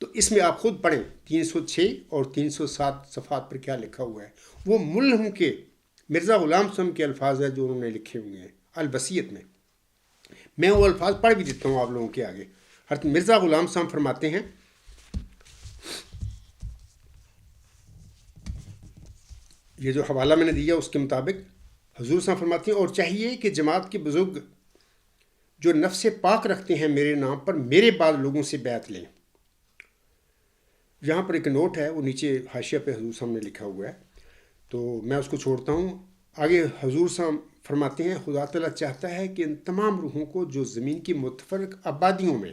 تو اس میں آپ خود پڑھیں 306 اور 307 صفحات پر کیا لکھا ہوا ہے. وہ ملہم کے مرزا غلام صاحب کے الفاظ ہیں جو انہوں نے لکھے ہوئے ہیں الوصیت میں. میں وہ الفاظ پڑھ بھی دیتا ہوں آپ لوگوں کے آگے. حضرت مرزا غلام صاحب فرماتے ہیں یہ جو حوالہ میں نے دیا اس کے مطابق حضور صاحب فرماتے ہیں اور چاہیے کہ جماعت کے بزرگ جو نفس پاک رکھتے ہیں میرے نام پر میرے بعد لوگوں سے بیعت لیں. یہاں پر ایک نوٹ ہے وہ نیچے حاشیہ پہ حضور صاحب نے لکھا ہوا ہے تو میں اس کو چھوڑتا ہوں. آگے حضور صاحب فرماتے ہیں خدا تعالیٰ چاہتا ہے کہ ان تمام روحوں کو جو زمین کی متفرق آبادیوں میں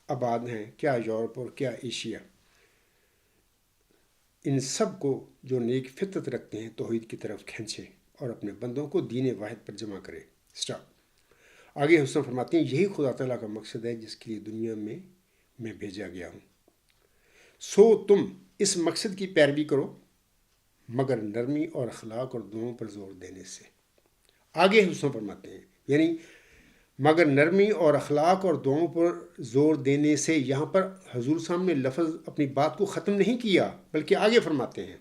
آباد ہیں، کیا یورپ اور کیا ایشیا، ان سب کو جو نیک فطرت رکھتے ہیں توحید کی طرف کھینچے اور اپنے بندوں کو دین واحد پر جمع کرے۔ اسٹاپ۔ آگے حسن فرماتے ہیں یہی خدا تعالیٰ کا مقصد ہے جس کے لیے دنیا میں بھیجا گیا ہوں، سو تم اس مقصد کی پیروی کرو مگر نرمی اور اخلاق اور دونوں پر زور دینے سے۔ آگے حسن فرماتے ہیں یعنی مگر نرمی اور اخلاق اور دونوں پر زور دینے سے، یہاں پر حضور صاحب نے لفظ اپنی بات کو ختم نہیں کیا بلکہ آگے فرماتے ہیں،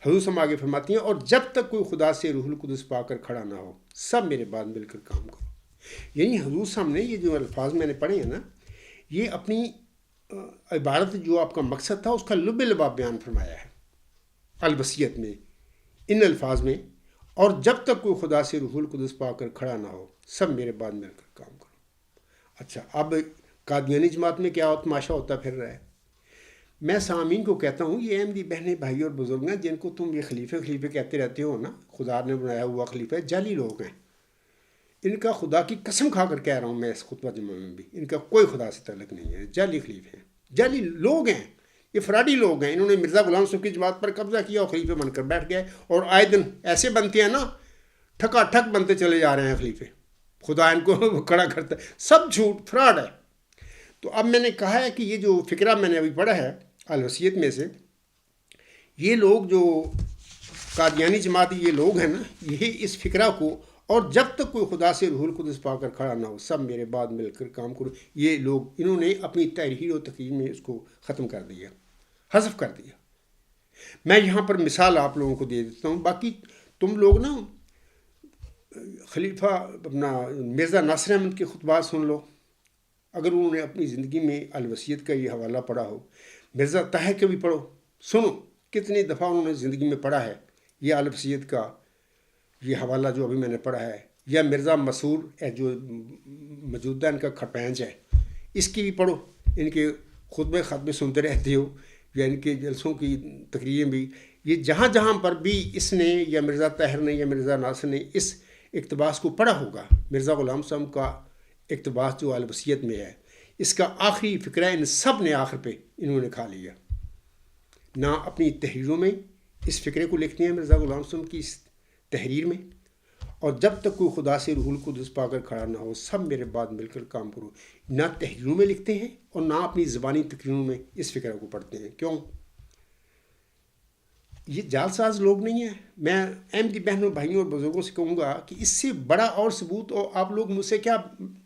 حضور صاحب آگے فرماتے ہیں اور جب تک کوئی خدا سے روح القدس پا کر کھڑا نہ ہو سب میرے بعد مل کر کام کرو۔ یعنی حضور صاحب نے یہ جو الفاظ میں نے پڑھے ہیں نا، یہ اپنی عبارت جو آپ کا مقصد تھا اس کا لب لباب بیان فرمایا ہے الوصیت میں، ان الفاظ میں، اور جب تک کوئی خدا سے روح القدس پا کر کھڑا نہ ہو سب میرے بعد مل کر کام کرو۔ اچھا، اب قادیانی جماعت میں کیا تماشا ہوتا پھر رہا ہے؟ میں سامعین کو کہتا ہوں یہ احمدی بہنیں بھائی اور بزرگ ہیں جن کو تم یہ خلیفے کہتے رہتے ہو نا، خدا نے بنایا ہوا خلیفہ، جعلی لوگ ہیں۔ ان کا خدا کی قسم کھا کر کہہ رہا ہوں میں اس خطبہ جمعہ میں بھی، ان کا کوئی خدا سے تعلق نہیں ہے، جعلی خلیفے ہیں، جعلی لوگ ہیں، یہ فراڈی لوگ ہیں۔ انہوں نے مرزا غلام صاحب کی جماعت پر قبضہ کیا اور خلیفے بن کر بیٹھ گئے، اور آئے دن ایسے بنتے ہیں نا، ٹھکا ٹھک بنتے چلے جا رہے ہیں خلیفے، خدا ان کو کھڑا کرتا ہے، سب جھوٹ فراڈ ہے۔ تو اب میں نے کہا ہے کہ یہ جو فقرہ میں نے ابھی پڑھا ہے الوصیت میں سے، یہ لوگ جو قادیانی جماعتی یہ لوگ ہیں نا، یہ اس فقرہ کو اور جب تک کوئی خدا سے روح القدس پا کر کھڑا نہ ہو سب میرے بعد مل کر کام کرو، یہ لوگ انہوں نے اپنی تحریر و تقریر میں اس کو ختم کر دیا، حذف کر دیا۔ میں یہاں پر مثال آپ لوگوں کو دے دیتا ہوں، باقی تم لوگ نا خلیفہ اپنا مرزا ناصر احمد کے خطبات سن لو، اگر انہوں نے اپنی زندگی میں الوصیت کا یہ حوالہ پڑھا ہو، مرزا طاہر کے بھی پڑھو، سنو کتنی دفعہ انہوں نے زندگی میں پڑھا ہے یہ الوصیت کا یہ حوالہ جو ابھی میں نے پڑھا ہے، یا مرزا مسور جو موجودہ ان کا کھپینچ ہے اس کی بھی پڑھو، ان کے خطبے سنتے رہتے ہو، یا ان کے جلسوں کی تقریریں بھی، یہ جہاں جہاں پر بھی اس نے یا مرزا طاہر نے یا مرزا ناصر نے اس اقتباس کو پڑھا ہوگا، مرزا غلام صاحب کا اقتباس جو الوصیت میں ہے، اس کا آخری فقرہ ان سب نے آخر پہ انہوں نے کھا لیا، نہ اپنی تحریروں میں اس فقرے کو لکھتے ہیں مرزا غلام صاحب کی اس تحریر میں، اور جب تک کوئی خدا سے روح القدس پا کر کھڑا نہ ہو سب میرے بعد مل کر کام کرو، نہ تحریروں میں لکھتے ہیں اور نہ اپنی زبانی تقریروں میں اس فقرہ کو پڑھتے ہیں۔ کیوں؟ یہ جعل ساز لوگ نہیں ہیں۔ میں احمدی بہنوں بھائیوں اور بزرگوں سے کہوں گا کہ اس سے بڑا اور ثبوت آپ لوگ مجھ سے کیا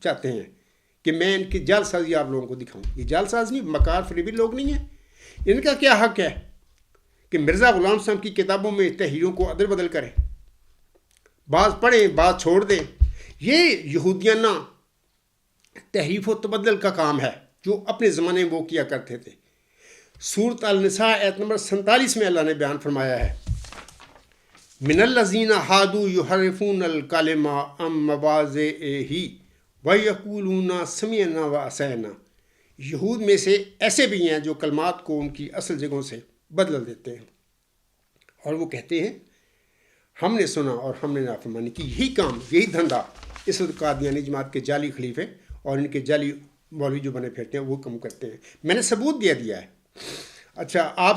چاہتے ہیں کہ میں ان کی جعل سازی آپ لوگوں کو دکھاؤں؟ یہ جعل ساز نہیں، مکار فریبی لوگ نہیں ہیں۔ ان کا کیا حق ہے کہ مرزا غلام صاحب کی کتابوں میں تحریروں کو ادل بدل کریں، بعض پڑھیں بعض چھوڑ دیں؟ یہ یہودیانہ تحریف و تبدل کا کام ہے جو اپنے زمانے میں وہ کیا کرتے تھے۔ سورۃ النساء آیت نمبر 47 میں اللہ نے بیان فرمایا ہے، من الذین ہادوا یحرفون الکلم عن مواضعہ ویقولون سمعنا وعصینا۔ یہود میں سے ایسے بھی ہیں جو کلمات کو ان کی اصل جگہوں سے بدل دیتے ہیں، اور وہ کہتے ہیں ہم نے سنا اور ہم نے نافرمانی کی۔ یہی کام، یہی دھندا اس وقت قادیانی جماعت کے جعلی خلیفے اور ان کے جعلی مولوی جو بنے پھرتے ہیں وہ کم کرتے ہیں۔ میں نے ثبوت دیا ہے۔ اچھا، آپ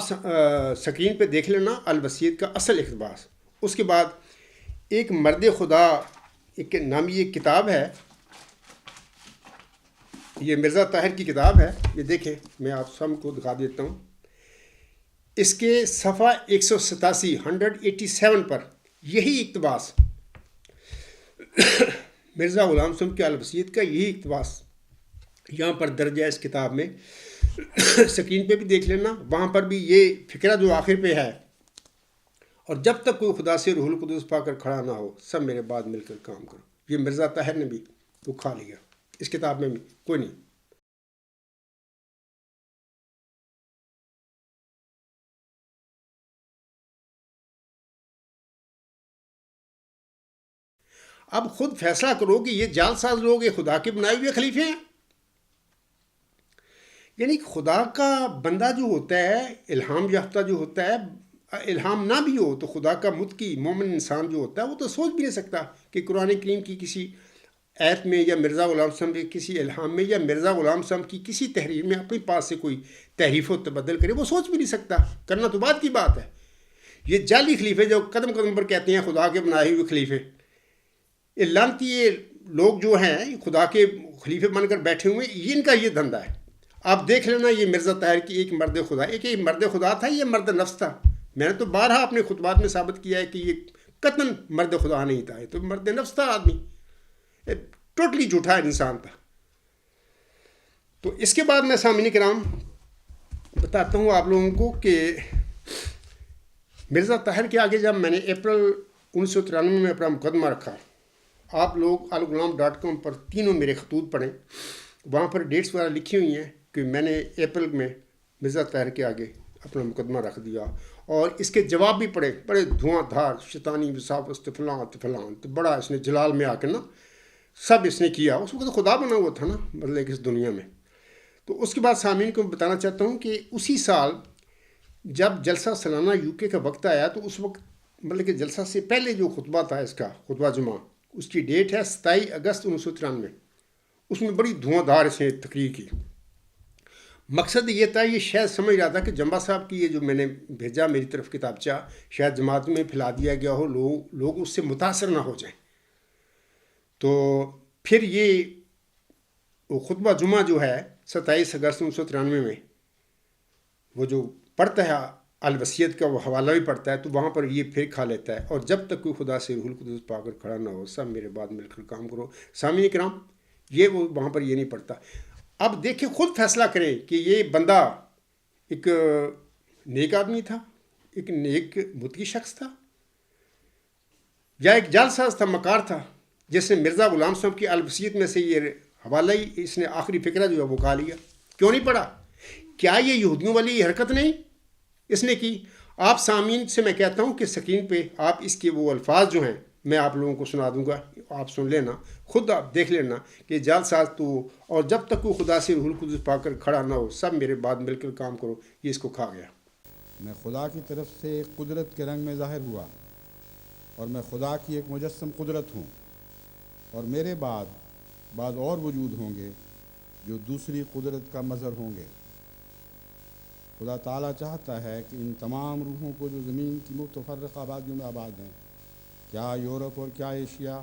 سکرین پہ دیکھ لینا الوصیت کا اصل اقتباس۔ اس کے بعد ایک مرد خدا ایک نامی ایک کتاب ہے، یہ مرزا طاہر کی کتاب ہے، یہ دیکھیں میں آپ سب کو دکھا دیتا ہوں۔ اس کے صفحہ 187 پر یہی اقتباس مرزا غلام صاحب کے الوصیت کا یہی اقتباس یہاں پر درج ہے اس کتاب میں، سکرین پہ بھی دیکھ لینا، وہاں پر بھی یہ فقرہ جو آخر پہ ہے، اور جب تک کوئی خدا سے روح القدس پا کر کھڑا نہ ہو سب میرے بعد مل کر کام کرو، یہ مرزا طاہر نے بھی وہ کھا لیا اس کتاب میں بھی کوئی نہیں۔ اب خود فیصلہ کرو کہ یہ جعل ساز لوگ یہ خدا کے بنائے ہوئے خلیفے ہیں۔ یعنی خدا کا بندہ جو ہوتا ہے، الہام یافتہ جو ہوتا ہے، الہام نہ بھی ہو تو خدا کا متقی مومن انسان جو ہوتا ہے وہ تو سوچ بھی نہیں سکتا کہ قرآن کریم کی کسی ایت میں یا مرزا غلام صاحب کے کسی الہام میں یا مرزا غلام صاحب کی کسی تحریر میں اپنے پاس سے کوئی تحریف و تبدل کرے. وہ سوچ بھی نہیں سکتا. کرنا تو بات کی بات ہے. یہ جعلی خلیفے جو قدم قدم پر کہتے ہیں خدا کے بنائے ہوئے خلیفے, یہ لانتی یہ لوگ جو ہیں خدا کے خلیفے بن کر بیٹھے ہوئے, ان کا یہ دھندا ہے. آپ دیکھ لینا یہ مرزا طاہر کی ایک مرد خدا, ایک مرد خدا تھا, یہ مرد نفس تھا. میں نے تو بارہا اپنے خطبات میں ثابت کیا ہے کہ یہ قطعاً مرد خدا نہیں تھا, یہ تو مرد نفس تھا آدمی, ٹوٹلی جھوٹا انسان تھا. تو اس کے بعد میں سامعین کرام بتاتا ہوں آپ لوگوں کو کہ مرزا طاہر کے آگے جب میں نے اپریل 1993 میں اپنا مقدمہ رکھا, آپ لوگ algolam.com پر تینوں میرے خطوط پڑھیں, وہاں پر ڈیٹس وغیرہ لکھی ہوئی ہیں کہ میں نے اپریل میں مرزا طاہر کے آگے اپنا مقدمہ رکھ دیا, اور اس کے جواب بھی پڑھے, بڑے دھواں دھار شیطانی وساوس فلاں تو بڑا اس نے جلال میں آ کے نا سب اس نے کیا. اس وقت خدا بنا ہوا تھا نا مطلب اس دنیا میں. تو اس کے بعد سامعین کو بتانا چاہتا ہوں کہ اسی سال جب جلسہ سالانہ UK کا وقت آیا تو اس وقت مطلب کہ جلسہ سے پہلے جو خطبہ تھا اس کا خطبہ جمعہ, اس کی ڈیٹ ہے 27 اگست 1993. اس میں بڑی دھواں دھار اس نے تقریر کی. مقصد یہ تھا, یہ شاید سمجھ رہا تھا کہ جمبا صاحب کی یہ جو میں نے بھیجا میری طرف کتابچہ شاید جماعت میں پھیلا دیا گیا ہو, لوگ اس سے متاثر نہ ہو جائیں. تو پھر یہ خطبہ جمعہ جو ہے 27 اگست 1993 میں وہ جو پڑھتا ہے الوصیت کا وہ حوالہ بھی پڑھتا ہے, تو وہاں پر یہ پھر کھا لیتا ہے, اور جب تک کوئی خدا سے روح القدس پا کر کھڑا نہ ہو سب میرے بعد مل کر کام کرو. سامعین کرام یہ وہ وہاں پر یہ نہیں پڑھتا. اب دیکھیں خود فیصلہ کریں کہ یہ بندہ ایک نیک آدمی تھا, ایک نیک متقی شخص تھا, یا ایک جعل ساز تھا, مکار تھا, جس نے مرزا غلام صاحب کی الوصیت میں سے یہ حوالہ ہی اس نے آخری فقرہ جو ہے وہ کھا لیا. کیوں نہیں پڑھا؟ کیا یہ یہودیوں والی حرکت نہیں اس نے کی؟ آپ سامعین سے میں کہتا ہوں کہ سکرین پہ آپ اس کے وہ الفاظ جو ہیں میں آپ لوگوں کو سنا دوں گا, آپ سن لینا, خود آپ دیکھ لینا کہ جعل ساز تو, اور جب تک کوئی خدا سے روح القدس پا کر کھڑا نہ ہو سب میرے بعد مل کر کام کرو, یہ اس کو کھا گیا. میں خدا کی طرف سے قدرت کے رنگ میں ظاہر ہوا, اور میں خدا کی ایک مجسم قدرت ہوں, اور میرے بعد اور وجود ہوں گے جو دوسری قدرت کا مظہر ہوں گے. خدا تعالیٰ چاہتا ہے کہ ان تمام روحوں کو جو زمین کی متفرقہ آبادیوں میں آباد ہیں, کیا یورپ اور کیا ایشیا,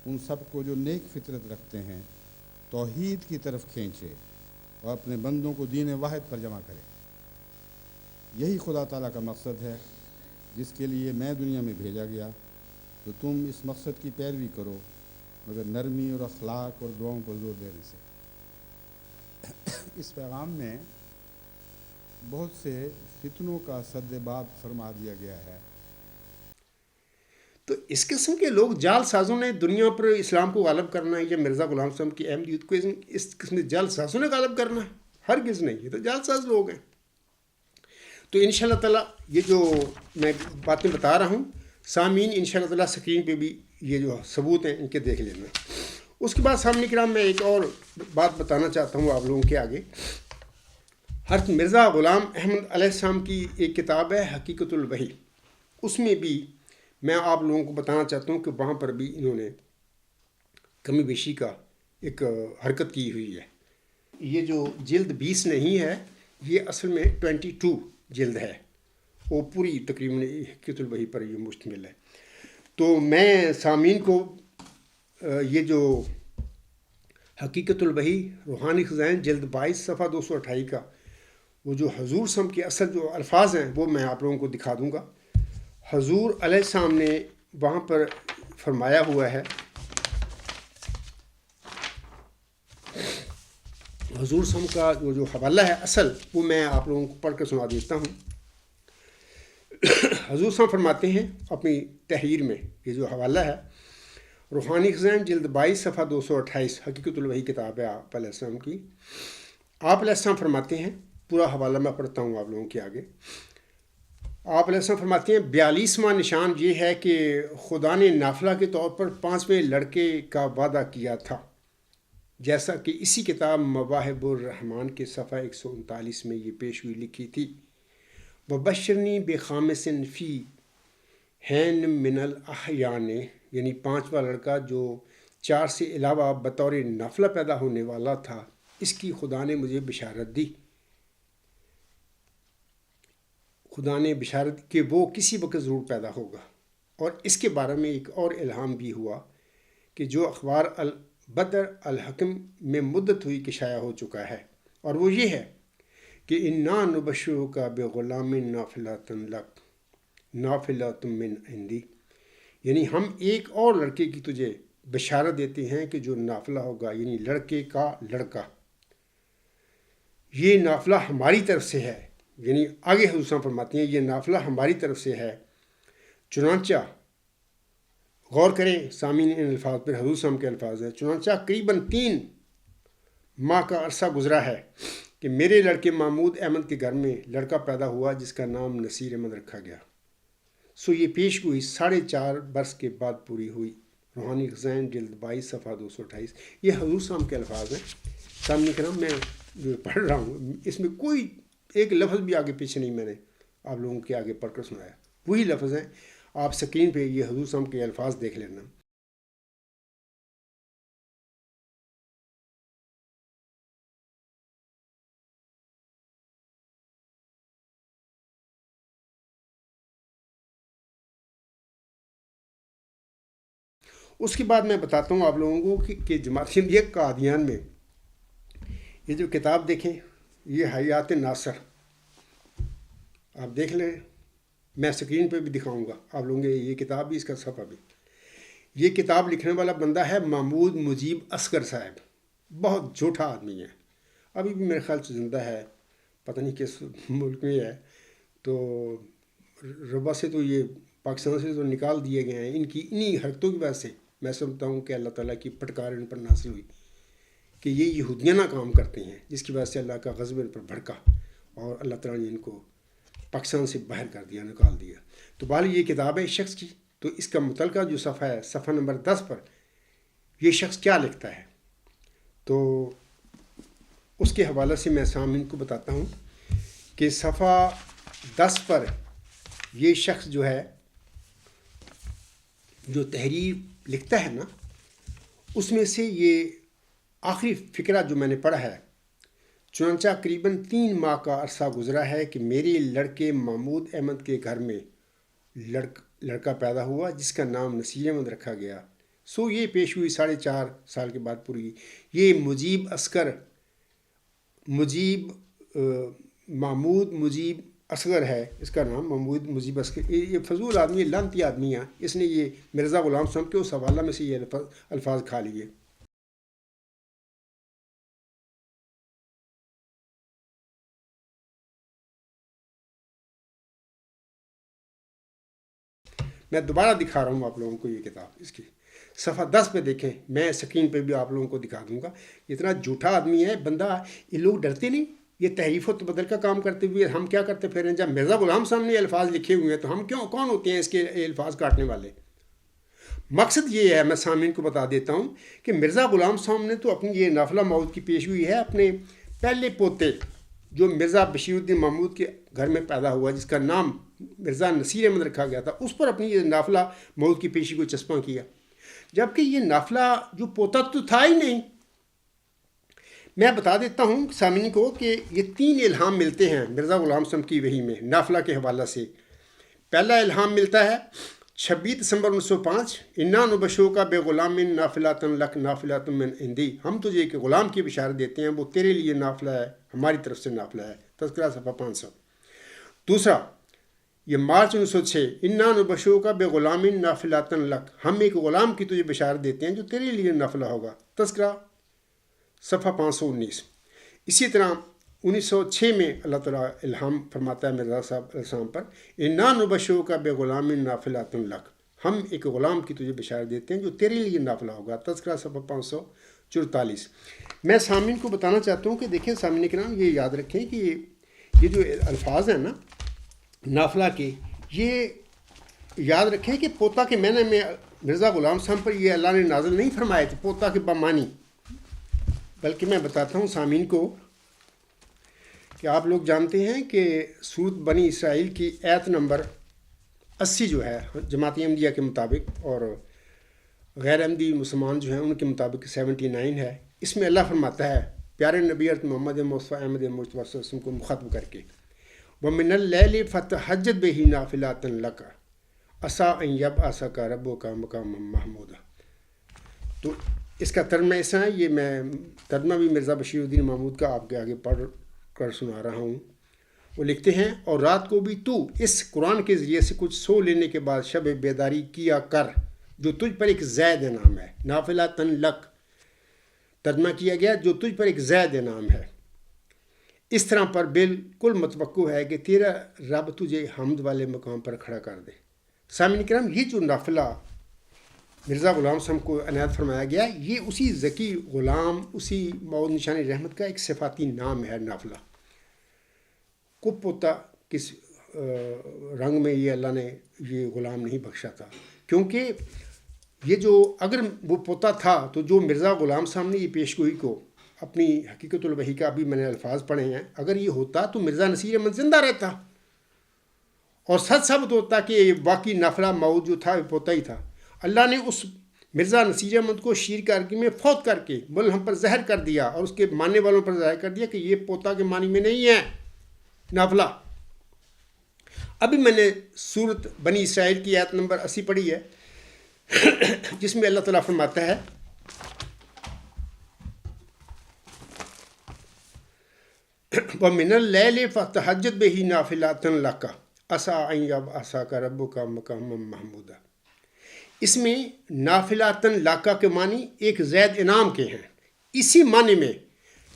ان سب کو جو نیک فطرت رکھتے ہیں توحید کی طرف کھینچے اور اپنے بندوں کو دین واحد پر جمع کرے. یہی خدا تعالیٰ کا مقصد ہے جس کے لیے میں دنیا میں بھیجا گیا. تو تم اس مقصد کی پیروی کرو مگر نرمی اور اخلاق اور دعاؤں پر زور دینے سے. اس پیغام میں بہت سے فتنوں کا سد باب فرما دیا گیا ہے. تو اس قسم کے لوگ جعل سازوں نے دنیا پر اسلام کو غالب کرنا ہے, یا مرزا غلام صاحب کی احمدیت کو اس قسم کے جعل سازوں نے غالب کرنا ہے؟ ہرگز نہیں, یہ تو جعل ساز لوگ ہیں. تو انشاءاللہ تعالیٰ یہ جو میں باتیں بتا رہا ہوں سامعین انشاءاللہ تعالیٰ سکرین پہ بھی یہ جو ثبوت ہیں ان کے دیکھ لینا. اس کے بعد سامنے کرام میں ایک اور بات بتانا چاہتا ہوں آپ لوگوں کے آگے. حضرت مرزا غلام احمد علیہ السلام کی ایک کتاب ہے حقیقت الوحی, اس میں بھی میں آپ لوگوں کو بتانا چاہتا ہوں کہ وہاں پر بھی انہوں نے کمی بیشی کا ایک حرکت کی ہوئی ہے. یہ جو جلد 20 نہیں ہے, یہ اصل میں 22 جلد ہے, وہ پوری تقریباً حقیقت الوحی پر یہ مشتمل ہے. تو میں سامعین کو یہ جو حقیقت الوحی روحانی خزائن جلد 22 صفحہ 228 کا وہ جو حضور صلی اللہ علیہ وسلم کے اصل جو الفاظ ہیں وہ میں آپ لوگوں کو دکھا دوں گا. حضور علیہ السلام نے وہاں پر فرمایا ہوا ہے, حضور صلی اللہ علیہ وسلم کا جو حوالہ ہے اصل وہ میں آپ لوگوں کو پڑھ کر سنا دیتا ہوں. حضور صلی اللہ علیہ وسلم فرماتے ہیں اپنی تحریر میں, یہ جو حوالہ ہے روحانی خزائن جلد 22 صفحہ 228 حقیقت الوحی کتاب ہے آپ علیہ السلام کی. آپ علیہ السلام فرماتے ہیں, پورا حوالہ میں پڑھتا ہوں آپ لوگوں کے آگے. آپ علیہ السلام فرماتے ہیں 42واں نشان یہ ہے کہ خدا نے نافلہ کے طور پر 5ویں لڑکے کا وعدہ کیا تھا, جیسا کہ اسی کتاب مواہب الرحمن کے صفحہ 139 میں یہ پیش ہوئی لکھی تھی. وبشرنی بخامس فی حین من الاحیان، یعنی 5واں لڑکا جو 4 سے علاوہ بطور نافلہ پیدا ہونے والا تھا، اس کی خدا نے مجھے بشارت دی. خدا نے بشارت کہ وہ کسی وقت ضرور پیدا ہوگا. اور اس کے بارے میں ایک اور الہام بھی ہوا کہ جو اخبار البدر الحکم میں مدت ہوئی کہ شائع ہو چکا ہے، اور وہ یہ ہے کہ انا نبشرک بغلام نافلۃ لک نافلۃ من عندی، یعنی ہم ایک اور لڑکے کی تجھے بشارت دیتے ہیں کہ جو نافلہ ہوگا، یعنی لڑکے کا لڑکا. یہ نافلہ ہماری طرف سے ہے، یعنی آگے حضور صلی اللہ علیہ وسلم فرماتے ہیں یہ نافلہ ہماری طرف سے ہے. چنانچہ غور کریں سامعین ان الفاظ پر، حضور صلی اللہ علیہ وسلم کے الفاظ ہیں، چنانچہ قریباً 3 ماہ کا عرصہ گزرا ہے کہ میرے لڑکے محمود احمد کے گھر میں لڑکا پیدا ہوا جس کا نام نصیر احمد رکھا گیا. سو یہ پیش گوئی 4.5 برس کے بعد پوری ہوئی. روحانی خزائن جلد 22 صفحہ 228. یہ حضور صلی اللہ علیہ وسلم کے الفاظ ہیں. سامنے کرام میں جو پڑھ رہا ہوں اس میں کوئی ایک لفظ بھی آگے پیچھے نہیں میں نے آپ لوگوں کے آگے پڑھ کر سنایا، وہی لفظ ہیں. آپ سکرین پہ یہ حضور صلی اللہ علیہ وسلم کے الفاظ دیکھ لینا. اس کے بعد میں بتاتا ہوں آپ لوگوں کو کہ جماعت احمدیہ قادیان میں یہ جو کتاب دیکھیں، یہ حیات ناصر، آپ دیکھ لیں، میں سکرین پہ بھی دکھاؤں گا آپ لوگوں کے، یہ کتاب بھی، اس کا صفحہ بھی. یہ کتاب لکھنے والا بندہ ہے محمود مجیب اصغر صاحب. بہت جھوٹا آدمی ہے، ابھی بھی میرے خیال سے زندہ ہے، پتہ نہیں کس ملک میں ہے. تو ربا سے تو یہ پاکستان سے تو نکال دیے گئے ہیں. ان کی انہی حرکتوں کی وجہ سے میں سمجھتا ہوں کہ اللہ تعالیٰ کی پھٹکار ان پر نازل ہوئی کہ یہ یہودیانہ کام کرتے ہیں، جس کی وجہ سے اللہ کا غضب ان پر بھڑکا اور اللہ تعالیٰ نے ان کو پاکستان سے باہر کر دیا، نکال دیا. تو بہرحال یہ کتاب ہے اس شخص کی. تو اس کا متعلقہ جو صفحہ ہے، صفحہ نمبر 10 پر یہ شخص کیا لکھتا ہے، تو اس کے حوالے سے میں سامعین کو بتاتا ہوں کہ صفحہ 10 پر یہ شخص جو ہے جو تحریر لکھتا ہے نا، اس میں سے یہ آخری فقرہ جو میں نے پڑھا ہے، چنانچہ قریباً 3 ماہ کا عرصہ گزرا ہے کہ میرے لڑکے محمود احمد کے گھر میں لڑکا پیدا ہوا جس کا نام نصیر احمد رکھا گیا. سو یہ پیش ہوئی 4.5 سال کے بعد پوری. یہ محمود مجیب اصغر ہے، اس کا نام محمود مجیب اصغر. یہ فضول آدمی، لانتی آدمی ہے. اس نے یہ مرزا غلام صاحب کے اس حوالہ میں سے یہ الفاظ کھا لیے. میں دوبارہ دکھا رہا ہوں آپ لوگوں کو یہ کتاب، اس کی صفحہ 10 پہ دیکھیں، میں سکرین پہ بھی آپ لوگوں کو دکھا دوں گا. اتنا جھوٹا آدمی ہے بندہ. یہ لوگ ڈرتے نہیں، یہ تحریف و تبدل کا کام کرتے ہوئے ہم کیا کرتے پھر ہیں؟ جب مرزا غلام صاحب نے الفاظ لکھے ہوئے ہیں تو ہم کون ہوتے ہیں اس کے الفاظ کاٹنے والے؟ مقصد یہ ہے، میں سامعین کو بتا دیتا ہوں کہ مرزا غلام صاحب نے تو اپنی یہ نافلہ موعود کی پیش ہوئی ہے اپنے پہلے پوتے جو مرزا بشیر الدین محمود کے گھر میں پیدا ہوا جس کا نام مرزا نصیر احمد رکھا گیا تھا، اس پر اپنی یہ نافلہ موعود کی پیشی کو چسپاں کیا، جبکہ یہ نافلہ جو پوتا تو تھا ہی نہیں. میں بتا دیتا ہوں سامعین کو کہ یہ 3 الہام ملتے ہیں مرزا غلام صاحب کی وحی میں نافلہ کے حوالہ سے. پہلا الہام ملتا ہے 26 دسمبر 1905، انا نبشرک بغلام نافلۃ لک نافلۃ من عندی، ہم تجھے ایک غلام کی بشارت دیتے ہیں، وہ تیرے لیے نافلہ ہے، ہماری طرف سے نافلہ ہے. تذکرہ صفحہ 500. دوسرا یہ مارچ 1906، انا نبشرک بغلام نافلۃ لک، ہم ایک غلام کی تجھے بشارت دیتے ہیں جو تیرے لیے نافلہ ہوگا. تذکرہ صفحہ 519. اسی طرح 1906 میں اللہ تعالیٰ الہام فرماتا ہے مرزا صاحب علیہ السلام پر، انا نبشرک بغلام نافلۃ لک، ہم ایک غلام کی تجھے بشارت دیتے ہیں جو تیرے لیے نافلہ ہوگا. تذکرہ صفحہ 544. میں سامعین کو بتانا چاہتا ہوں کہ دیکھیں سامعین کرام، یہ یاد رکھیں کہ یہ جو الفاظ ہیں نا نافلہ کے، یہ یاد رکھیں کہ پوتا کے معنی میں مرزا غلام صاحب پر یہ اللہ نے نازل نہیں فرمائے تھے پوتا کے بمانی، بلکہ میں بتاتا ہوں سامعین کو کہ آپ لوگ جانتے ہیں کہ سورت بنی اسرائیل کی آیت نمبر 80 جو ہے جماعت احمدیہ کے مطابق اور غیر احمدی مسلمان جو ہیں ان کے مطابق 79 ہے. اس میں اللہ فرماتا ہے پیارے نبی حضرت محمد مصطفیٰ احمد مصطفیٰ صلی اللہ علیہ وسلم کو مخاطب کر کے وَمِنَ اللَّيْلِ فَتَہَجَّدْ بِهِ نَافِلَةً لَكَ عَسَىٰ أَن يَبْعَثَكَ رَبُّكَ مَقَامًا مَحْمُودًا. تو اس کا ترجمہ ایسا ہے، یہ میں ترجمہ بھی مرزا بشیر الدین محمود کا آپ کے آگے پڑھ کر سنا رہا ہوں. وہ لکھتے ہیں اور رات کو بھی تو اس قرآن کے ذریعے سے کچھ سو لینے کے بعد شب بیداری کیا کر جو تجھ پر ایک زید انعام ہے. نافلۃً لک ترجمہ کیا گیا جو تجھ پر ایک زید انعام ہے. اس طرح پر بالکل متوقع ہے کہ تیرا رب تجھے حمد والے مقام پر کھڑا کر دے. سامعین کرام، یہ جو نافلہ مرزا غلام صاحب کو عنایت فرمایا گیا یہ اسی ذکی غلام، اسی موعود نشان رحمت کا ایک صفاتی نام ہے. نافلہ کو پوتا کس رنگ میں یہ اللہ نے یہ غلام نہیں بخشا تھا، کیونکہ یہ جو اگر وہ پوتا تھا تو جو مرزا غلام صاحب نے یہ پیشگوئی کو اپنی حقیقت الوحی کا ابھی میں نے الفاظ پڑھے ہیں، اگر یہ ہوتا تو مرزا نصیر احمد زندہ رہتا اور سچ ثابت ہوتا کہ یہ واقعی نافلہ موعود جو تھا وہ پوتا ہی تھا. اللہ نے اس مرزا نصیر احمد کو شیر کارگی میں فوت کر کے ملہم پر زہر کر دیا اور اس کے ماننے والوں پر ظاہر کر دیا کہ یہ پوتا کے معنی میں نہیں ہے نافلہ. ابھی میں نے سورت بنی اسرائیل کی آیت نمبر 80 پڑھی ہے جس میں اللہ تعالیٰ فرماتا ہے وَمِنَ اللَّيْلِ فَتَہَجَّدْ بِهِ نَافِلَةً لَكَ عَسَىٰ أَن يَبْعَثَكَ رَبُّكَ مَقَامًا مَحْمُودًا. اس میں نافلاتن لاکا کے معنی ایک زید انعام کے ہیں. اسی معنی میں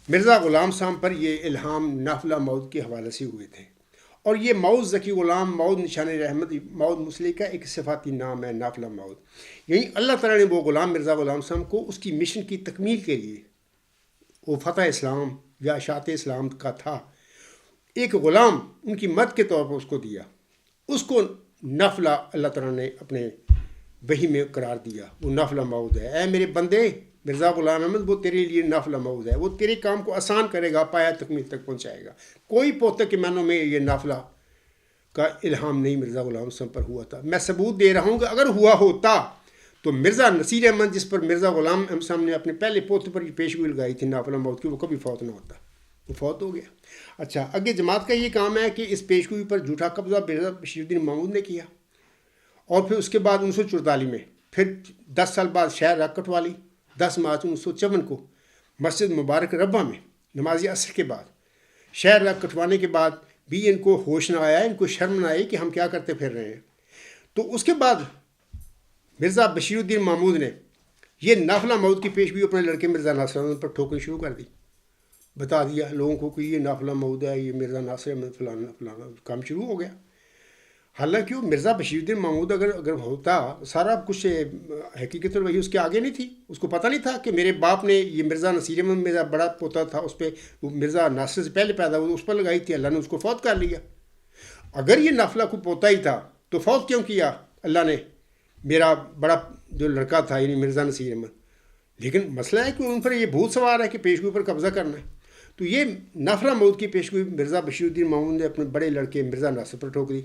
مرزا غلام صاحب پر یہ الہام نافلہ موعود کے حوالے سے ہوئے تھے، اور یہ موعود ذکی غلام، موعود نشان رحمت، موعود مسلح کا ایک صفاتی نام ہے نافلہ موعود. یعنی اللہ تعالیٰ نے وہ غلام مرزا غلام صاحب کو اس کی مشن کی تکمیل کے لیے، وہ فتح اسلام یا اشاعت اسلام کا تھا، ایک غلام ان کی مدد کے طور پر اس کو دیا. اس کو نافلہ اللہ تعالیٰ نے اپنے وحی میں قرار دیا، وہ نافلہ موعود ہے. اے میرے بندے مرزا غلام احمد، وہ تیرے لیے نافلہ موعود ہے، وہ تیرے کام کو آسان کرے گا، پایا تکمیل تک پہنچائے گا. کوئی پوتے کے معنوں میں یہ نافلہ کا الہام نہیں مرزا غلام صاحب پر ہوا تھا. میں ثبوت دے رہا ہوں کہ اگر ہوا ہوتا تو مرزا نصیر احمد جس پر مرزا غلام احمد صاحب نے اپنے پہلے پوتے پر یہ پیشگوئی لگائی تھی نافلہ موعود کی، وہ کبھی فوت نہ ہوتا، وہ فوت ہو گیا. اچھا، آگے جماعت کا یہ کام ہے کہ اس پیشگوئی پر جھوٹا قبضہ مرزا بشیر الدین محمود نے کیا، اور پھر اس کے بعد 1944 میں پھر 10 سال بعد شہر رگ کٹوا لی. 10 مارچ 1954 کو مسجد مبارک ربا میں نماز عصر کے بعد شہر رگ کٹوانے کے بعد بھی ان کو ہوش نہ آیا، ان کو شرم نہ آئی کہ ہم کیا کرتے پھر رہے ہیں. تو اس کے بعد مرزا بشیر الدین محمود نے یہ نافلہ موعود کی پیشگوئی اپنے لڑکے مرزا ناصر احمد پر ٹھوکنی شروع کر دی. بتا دیا لوگوں کو کہ یہ نافلہ موعود ہے، یہ مرزا ناصر احمد فلانا فلانا کام شروع ہو گیا. حالانکہ وہ مرزا بشیر الدین محمود اگر ہوتا، سارا کچھ حقیقت وہی اس کے آگے نہیں تھی، اس کو پتہ نہیں تھا کہ میرے باپ نے یہ مرزا نصیر احمد میرا بڑا پوتا تھا، اس پہ مرزا ناصر سے پہلے پیدا ہوا، اس پر لگائی تھی، اللہ نے اس کو فوت کر لیا. اگر یہ نافلہ کو پوتا ہی تھا تو فوت کیوں کیا اللہ نے میرا بڑا جو لڑکا تھا یعنی مرزا نصیر احمد؟ لیکن مسئلہ ہے کہ ان پر یہ بھوت سوار ہے کہ پیشگوئی پر قبضہ کرنا ہے. تو یہ نافلہ موعود کی پیشگوئی مرزا بشیر الدین محمود نے اپنے بڑے لڑکے مرزا ناصر پر ٹھوک دی.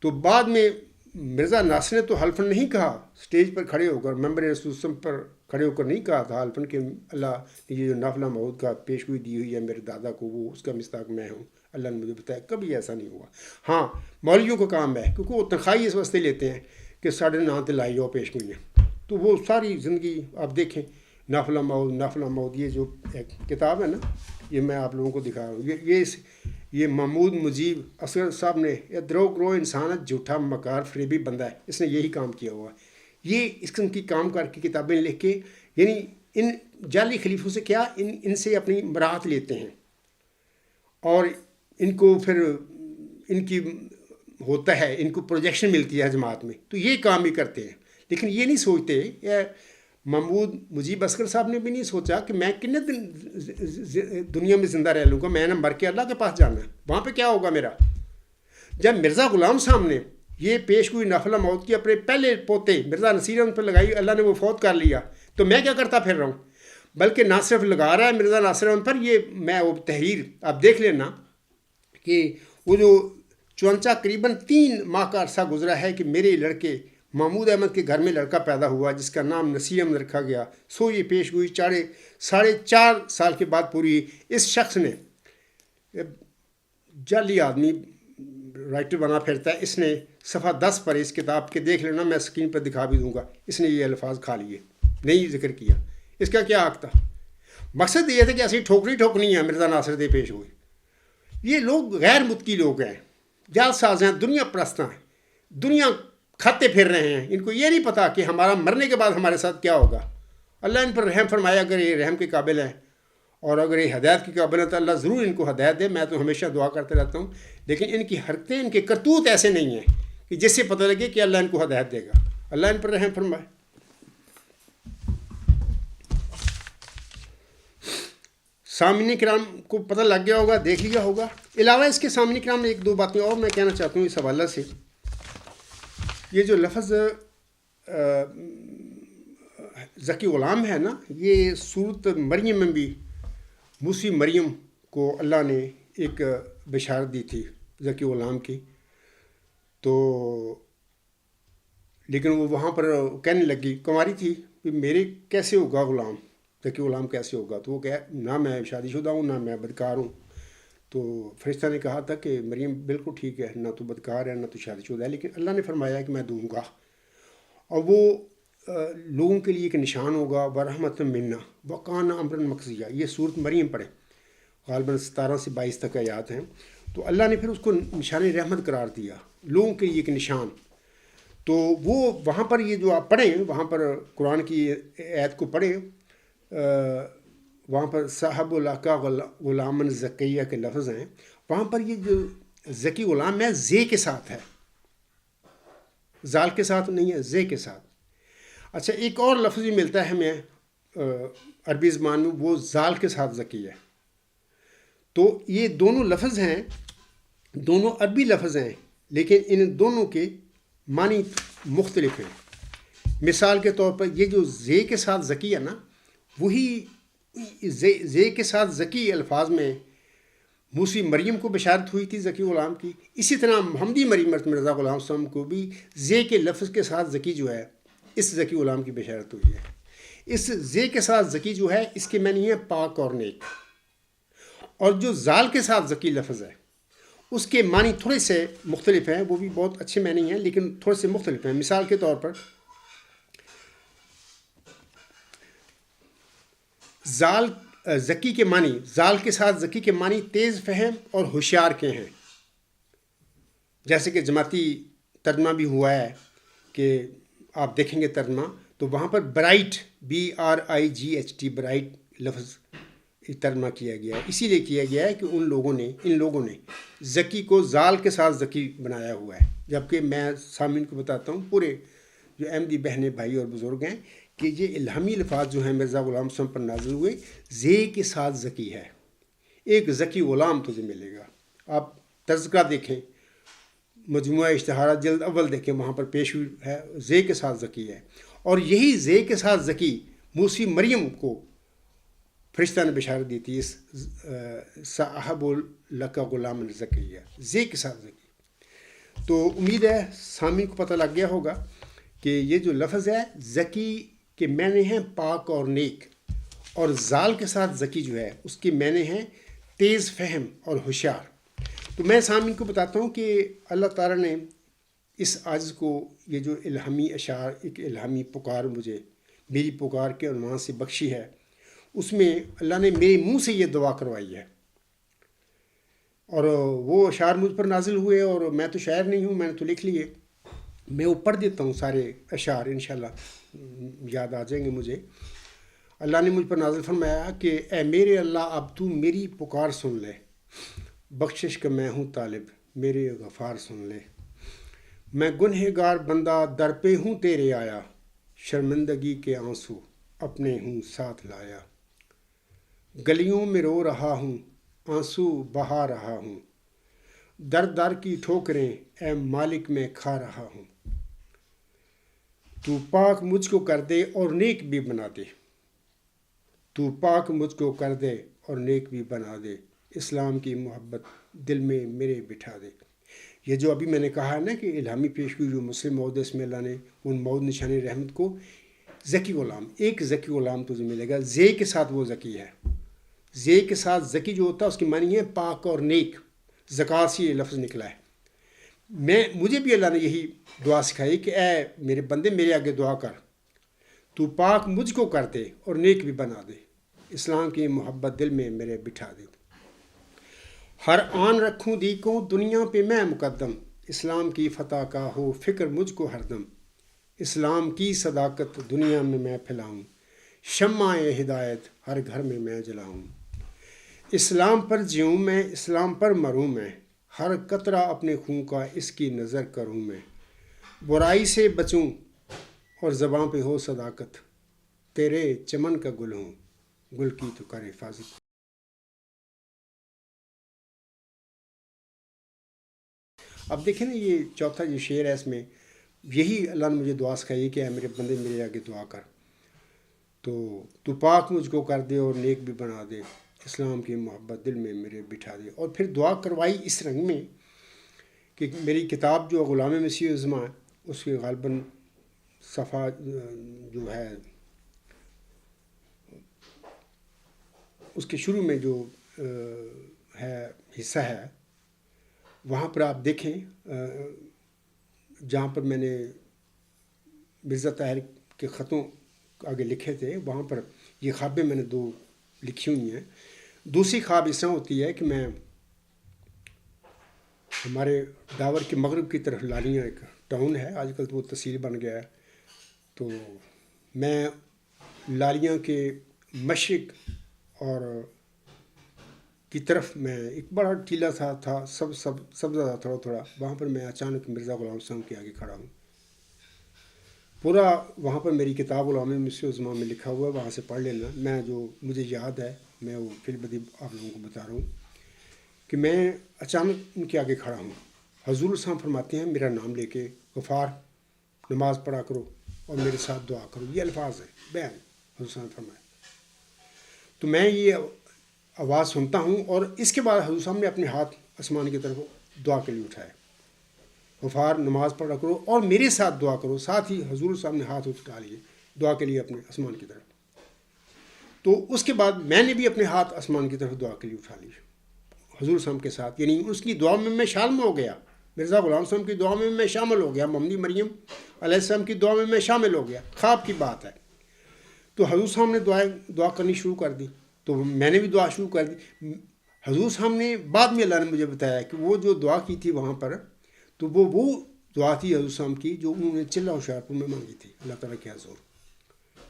تو بعد میں مرزا ناصر نے تو حلفن نہیں کہا، سٹیج پر کھڑے ہو کر ممبر رسول وسلم پر کھڑے ہو کر نہیں کہا تھا حلفن کہ اللہ نے یہ جو نافلہ موعود کا پیشگوئی دی ہوئی ہے میرے دادا کو، وہ اس کا مستحق میں ہوں، اللہ نے مجھے بتایا. کبھی ایسا نہیں ہوا. ہاں، مولویوں کا کام ہے کیونکہ وہ تنخواہی اس واسطے لیتے ہیں کہ ساڑھے نام تے لائی جاؤ پیشگوئیاں. تو وہ ساری زندگی آپ دیکھیں نافلہ موعود نافلہ موعود، یہ جو ایک کتاب ہے نا، یہ میں آپ لوگوں کو دکھا رہا ہوں. یہ محمود مجیب اصغر صاحب نے، یہ دروغ گرو انسان ہے، جھوٹا مکار فریبی بندہ ہے، اس نے یہی کام کیا ہوا ہے. یہ اس قسم کی کام کر کے کتابیں لکھ کے یعنی ان جعلی خلیفوں سے کیا ان سے اپنی برات لیتے ہیں اور ان کو پھر ان کی ہوتا ہے، ان کو پروجیکشن ملتی ہے جماعت میں، تو یہ کام ہی کرتے ہیں. لیکن یہ نہیں سوچتے، محمود مجیب اصغر صاحب نے بھی نہیں سوچا کہ میں کتنے دن دنیا میں زندہ رہ لوں گا، میں نے مر کے اللہ کے پاس جانا ہے، وہاں پہ کیا ہوگا میرا. جب مرزا غلام صاحب نے یہ پیشگوئی نافلہ موعود کی اپنے پہلے پوتے مرزا نصیر احمد پر لگائی، اللہ نے وہ فوت کر لیا، تو میں کیا کرتا پھر رہا ہوں. بلکہ نہ صرف لگا رہا ہے مرزا ناصر احمد پر، یہ میں وہ تحریر آپ دیکھ لینا کہ وہ جو چونچہ قریباً 3 ماہ کا عرصہ گزرا ہے کہ میرے لڑکے محمود احمد کے گھر میں لڑکا پیدا ہوا جس کا نام نصیر احمد رکھا گیا، سو یہ پیش گوئی 4.5 سال کے بعد پوری ہوئی۔ اس شخص نے جعلی آدمی رائٹر بنا پھرتا ہے، اس نے صفحہ 10 پر اس کتاب کے دیکھ لینا، میں اسکرین پر دکھا بھی دوں گا، اس نے یہ الفاظ کھا لیے، نہیں ذکر کیا۔ اس کا کیا حق تھا؟ مقصد یہ تھا کہ ایسی ٹھوکری ہے مرزا ناصر دے پیش ہوئی۔ یہ لوگ غیر متقی لوگ ہیں، جال ساز ہیں، دنیا پرستاں ہیں، دنیا کھاتے پھر رہے ہیں، ان کو یہ نہیں پتا کہ ہمارا مرنے کے بعد ہمارے ساتھ کیا ہوگا۔ اللہ ان پر رحم فرمایا، اگر یہ رحم کے قابل ہیں اور اگر یہ ہدایت کے قابل ہیں تو اللہ ضرور ان کو ہدایت دے، میں تو ہمیشہ دعا کرتے رہتا ہوں، لیکن ان کی حرکتیں، ان کے کرتوت ایسے نہیں ہیں کہ جس سے پتہ لگے کہ اللہ ان کو ہدایت دے گا۔ اللہ ان پر رحم فرمائے۔ سامعین کرام کو پتہ لگ گیا ہوگا، دیکھ لیا ہوگا۔ علاوہ اس کے سامعین کرام میں 1-2 باتیں اور میں کہنا چاہتا ہوں اس حوالہ سے۔ یہ جو لفظ ذکی غلام ہے نا، یہ صورت مریم میں بھی موسی مریم کو اللہ نے ایک بشارت دی تھی ذکی غلام کی، تو لیکن وہ وہاں پر کہنے لگی، کنواری تھی، کہ میرے کیسے ہوگا غلام، ذکی غلام کیسے ہوگا؟ تو وہ کہ نہ میں شادی شدہ ہوں نہ میں بدکار ہوں۔ تو فرشتہ نے کہا تھا کہ مریم بالکل ٹھیک ہے، نہ تو بدکار ہے نہ تو شادی شدہ ہے، لیکن اللہ نے فرمایا کہ میں دوں گا، اور وہ لوگوں کے لیے ایک نشان ہوگا، ورحمت منا وکان امرن مقضیہ۔ یہ صورت مریم پڑھے، غالباً 17 سے 22 تک آیات ہیں۔ تو اللہ نے پھر اس کو نشان رحمت قرار دیا، لوگوں کے لیے ایک نشان۔ تو وہ وہاں پر یہ جو آپ پڑھیں، وہاں پر قرآن کی آیت کو پڑھیں، وہاں پر صاحب العقا غلامن ذکیہ کے لفظ ہیں، وہاں پر یہ جو ذکی غلام ہے زے کے ساتھ ہے، زال کے ساتھ نہیں ہے، زے کے ساتھ۔ اچھا ایک اور لفظ بھی ملتا ہے ہمیں عربی زبان میں، وہ زال کے ساتھ ذکی ہے۔ تو یہ دونوں لفظ ہیں، دونوں عربی لفظ ہیں، لیکن ان دونوں کے معنی مختلف ہیں۔ مثال کے طور پر یہ جو زے کے ساتھ ذکی ہے نا، وہی زے کے ساتھ ذکی الفاظ میں موسی مریم کو بشارت ہوئی تھی ذکی غلام کی، اسی طرح محمدی مریم مرزا غلام وسلم کو بھی زے کے لفظ کے ساتھ ذکی جو ہے اس ذکی غلام کی بشارت ہوئی ہے۔ اس زے کے ساتھ ذکی جو ہے اس کے معنی ہے پاک اور نیک، اور جو زال کے ساتھ ذکی لفظ ہے اس کے معنی تھوڑے سے مختلف ہیں، وہ بھی بہت اچھے معنی ہیں لیکن تھوڑے سے مختلف ہیں۔ مثال کے طور پر زال ذکی کے معنی، زال کے ساتھ ذکی کے معنی تیز فہم اور ہوشیار کے ہیں، جیسے کہ جماعتی ترجمہ بھی ہوا ہے کہ آپ دیکھیں گے ترجمہ تو وہاں پر برائٹ BRIGHT برائٹ لفظ ترجمہ کیا گیا ہے، اسی لیے کیا گیا ہے کہ ان لوگوں نے ذکی کو زال کے ساتھ ذکی بنایا ہوا ہے، جبکہ میں سامعین کو بتاتا ہوں، پورے جو احمدی بہنیں بھائی اور بزرگ ہیں، کہ یہ الہامی الفاظ جو ہیں مرزا غلام وسلم پر نازل ہوئے زے کے ساتھ ذکی ہے، ایک ذکی غلام تجھے ملے گا۔ آپ تذکرہ دیکھیں، مجموعہ اشتہارات جلد اول دیکھیں، وہاں پر پیش ہوئی ہے زے کے ساتھ ذکی ہے، اور یہی زے کے ساتھ ذکی موسی مریم کو فرشتہ نے بشارت دی تھی، اس صاحب لک غلام ذکیہ، زے کے ساتھ ذکی۔ تو امید ہے سامعین کو پتہ لگ گیا ہوگا کہ یہ جو لفظ ہے ذکی کے معنی ہیں پاک اور نیک، اور زال کے ساتھ ذکی جو ہے اس کے معنی ہیں تیز فہم اور ہوشیار۔ تو میں سامعین کو بتاتا ہوں کہ اللہ تعالیٰ نے اس عاجز کو یہ جو الہامی اشعار، ایک الہامی پکار مجھے میری پکار کے عنوان سے بخشی ہے، اس میں اللہ نے میرے منہ سے یہ دعا کروائی ہے، اور وہ اشعار مجھ پر نازل ہوئے، اور میں تو شاعر نہیں ہوں، میں نے تو لکھ لیے، میں وہ پڑھ دیتا ہوں سارے اشعار، انشاءاللہ یاد آ جائیں گے مجھے۔ اللہ نے مجھ پر نازل فرمایا کہ اے میرے اللہ اب تو میری پکار سن لے، بخشش کا میں ہوں طالب میرے غفار سن لے، میں گنہگار بندہ در پہ ہوں تیرے آیا، شرمندگی کے آنسو اپنے ہوں ساتھ لایا، گلیوں میں رو رہا ہوں آنسو بہا رہا ہوں، در در کی ٹھوکریں اے مالک میں کھا رہا ہوں، تو پاک مجھ کو کر دے اور نیک بھی بنا دے، تو پاک مجھ کو کر دے اور نیک بھی بنا دے، اسلام کی محبت دل میں میرے بٹھا دے۔ یہ جو ابھی میں نے کہا ہے نا کہ الہامی پیشگوئی جو مسلم مود اس میں اللہ نے ان مود نشان رحمت کو، ذکی غلام، ایک ذکی غلام تجھے ملے گا، زے کے ساتھ وہ ذکی ہے، زے کے ساتھ ذکی جو ہوتا ہے اس کی معنی ہے پاک اور نیک، زکوٰۃ سے یہ لفظ نکلا ہے۔ مجھے بھی اللہ نے یہی دعا سکھائی کہ اے میرے بندے میرے آگے دعا کر، تو پاک مجھ کو کر دے اور نیک بھی بنا دے، اسلام کی محبت دل میں میرے بٹھا دے۔ ہر آن رکھوں دی کو دنیا پہ میں مقدم، اسلام کی فتح کا ہو فکر مجھ کو ہر دم، اسلام کی صداقت دنیا میں میں پھیلاؤں، شمع ہدایت ہر گھر میں میں جلاؤں، اسلام پر جیوں میں اسلام پر مروں میں، ہر قطرہ اپنے خون کا اس کی نظر کروں میں، برائی سے بچوں اور زباں پہ ہو صداقت، تیرے چمن کا گل ہوں گل کی تو کر حفاظت۔ اب دیکھیں نا یہ چوتھا جو شعر ہے اس میں یہی اللہ نے مجھے دعا سکھائی کہ اے میرے بندے میرے آگے دعا کر، تو پاک مجھ کو کر دے اور نیک بھی بنا دے، اسلام کی محبت دل میں میرے بٹھا دے۔ اور پھر دعا کروائی اس رنگ میں کہ میری کتاب جو غلام مسیح الزما ہے اس کے غالباً صفحہ جو ہے اس کے شروع میں جو ہے حصہ ہے وہاں پر آپ دیکھیں جہاں پر میں نے مرزا طاہر کے خطوں آگے لکھے تھے وہاں پر یہ خوابیں میں نے 2 لکھی ہوئی ہیں۔ دوسری خواب اس طرح ہوتی ہے کہ میں ہمارے ڈاور کے مغرب کی طرف لالیاں ایک ٹاؤن ہے، آج کل تو وہ تحصیل بن گیا ہے، تو میں لالیاں کے مشرق اور کی طرف میں ایک بڑا ٹیلا تھا سبزہ تھا تھوڑا، وہاں پر میں اچانک مرزا غلام صاحب کے آگے کھڑا ہوں، پورا وہاں پر میری کتاب غلام مسیح الزما میں لکھا ہوا ہے، وہاں سے پڑھ لینا، میں جو مجھے یاد ہے میں وہ فی البدیہہ آپ لوگوں کو بتا رہا ہوں کہ میں اچانک ان کے آگے کھڑا ہوں۔ حضور صاحب فرماتے ہیں میرا نام لے کے غفار نماز پڑھا کرو اور میرے ساتھ دعا کرو، یہ الفاظ ہیں بیان حضور صاحب نے فرمایا۔ تو میں یہ آواز سنتا ہوں اور اس کے بعد حضور صاحب نے اپنے ہاتھ آسمان کی طرف دعا کے لیے اٹھائے، غفار نماز پڑھا کرو اور میرے ساتھ دعا کرو، ساتھ ہی حضور صاحب نے ہاتھ اٹھا لیے دعا کے لیے اپنے آسمان کی طرف۔ تو اس کے بعد میں نے بھی اپنے ہاتھ آسمان کی طرف دعا کے لیے اٹھا لیے حضور صاحب کے ساتھ، یعنی اس کی دعا میں شامل ہو گیا، مرزا غلام صاحب کی دعا میں شامل ہو گیا، محمدی مریم علیہ السلام کی دعا میں شامل ہو گیا۔ خواب کی بات ہے۔ تو حضور صاحب نے دعا کرنی شروع کر دی، تو میں نے بھی دعا شروع کر دی۔ حضور صاحب نے بعد میں اللہ نے مجھے بتایا کہ وہ جو دعا کی تھی وہاں پر، تو وہ دعا تھی حضور صاحب کی جو انہوں نے چلہ ہوشیارپور میں مانگی تھی اللہ تعالیٰ کے حضور،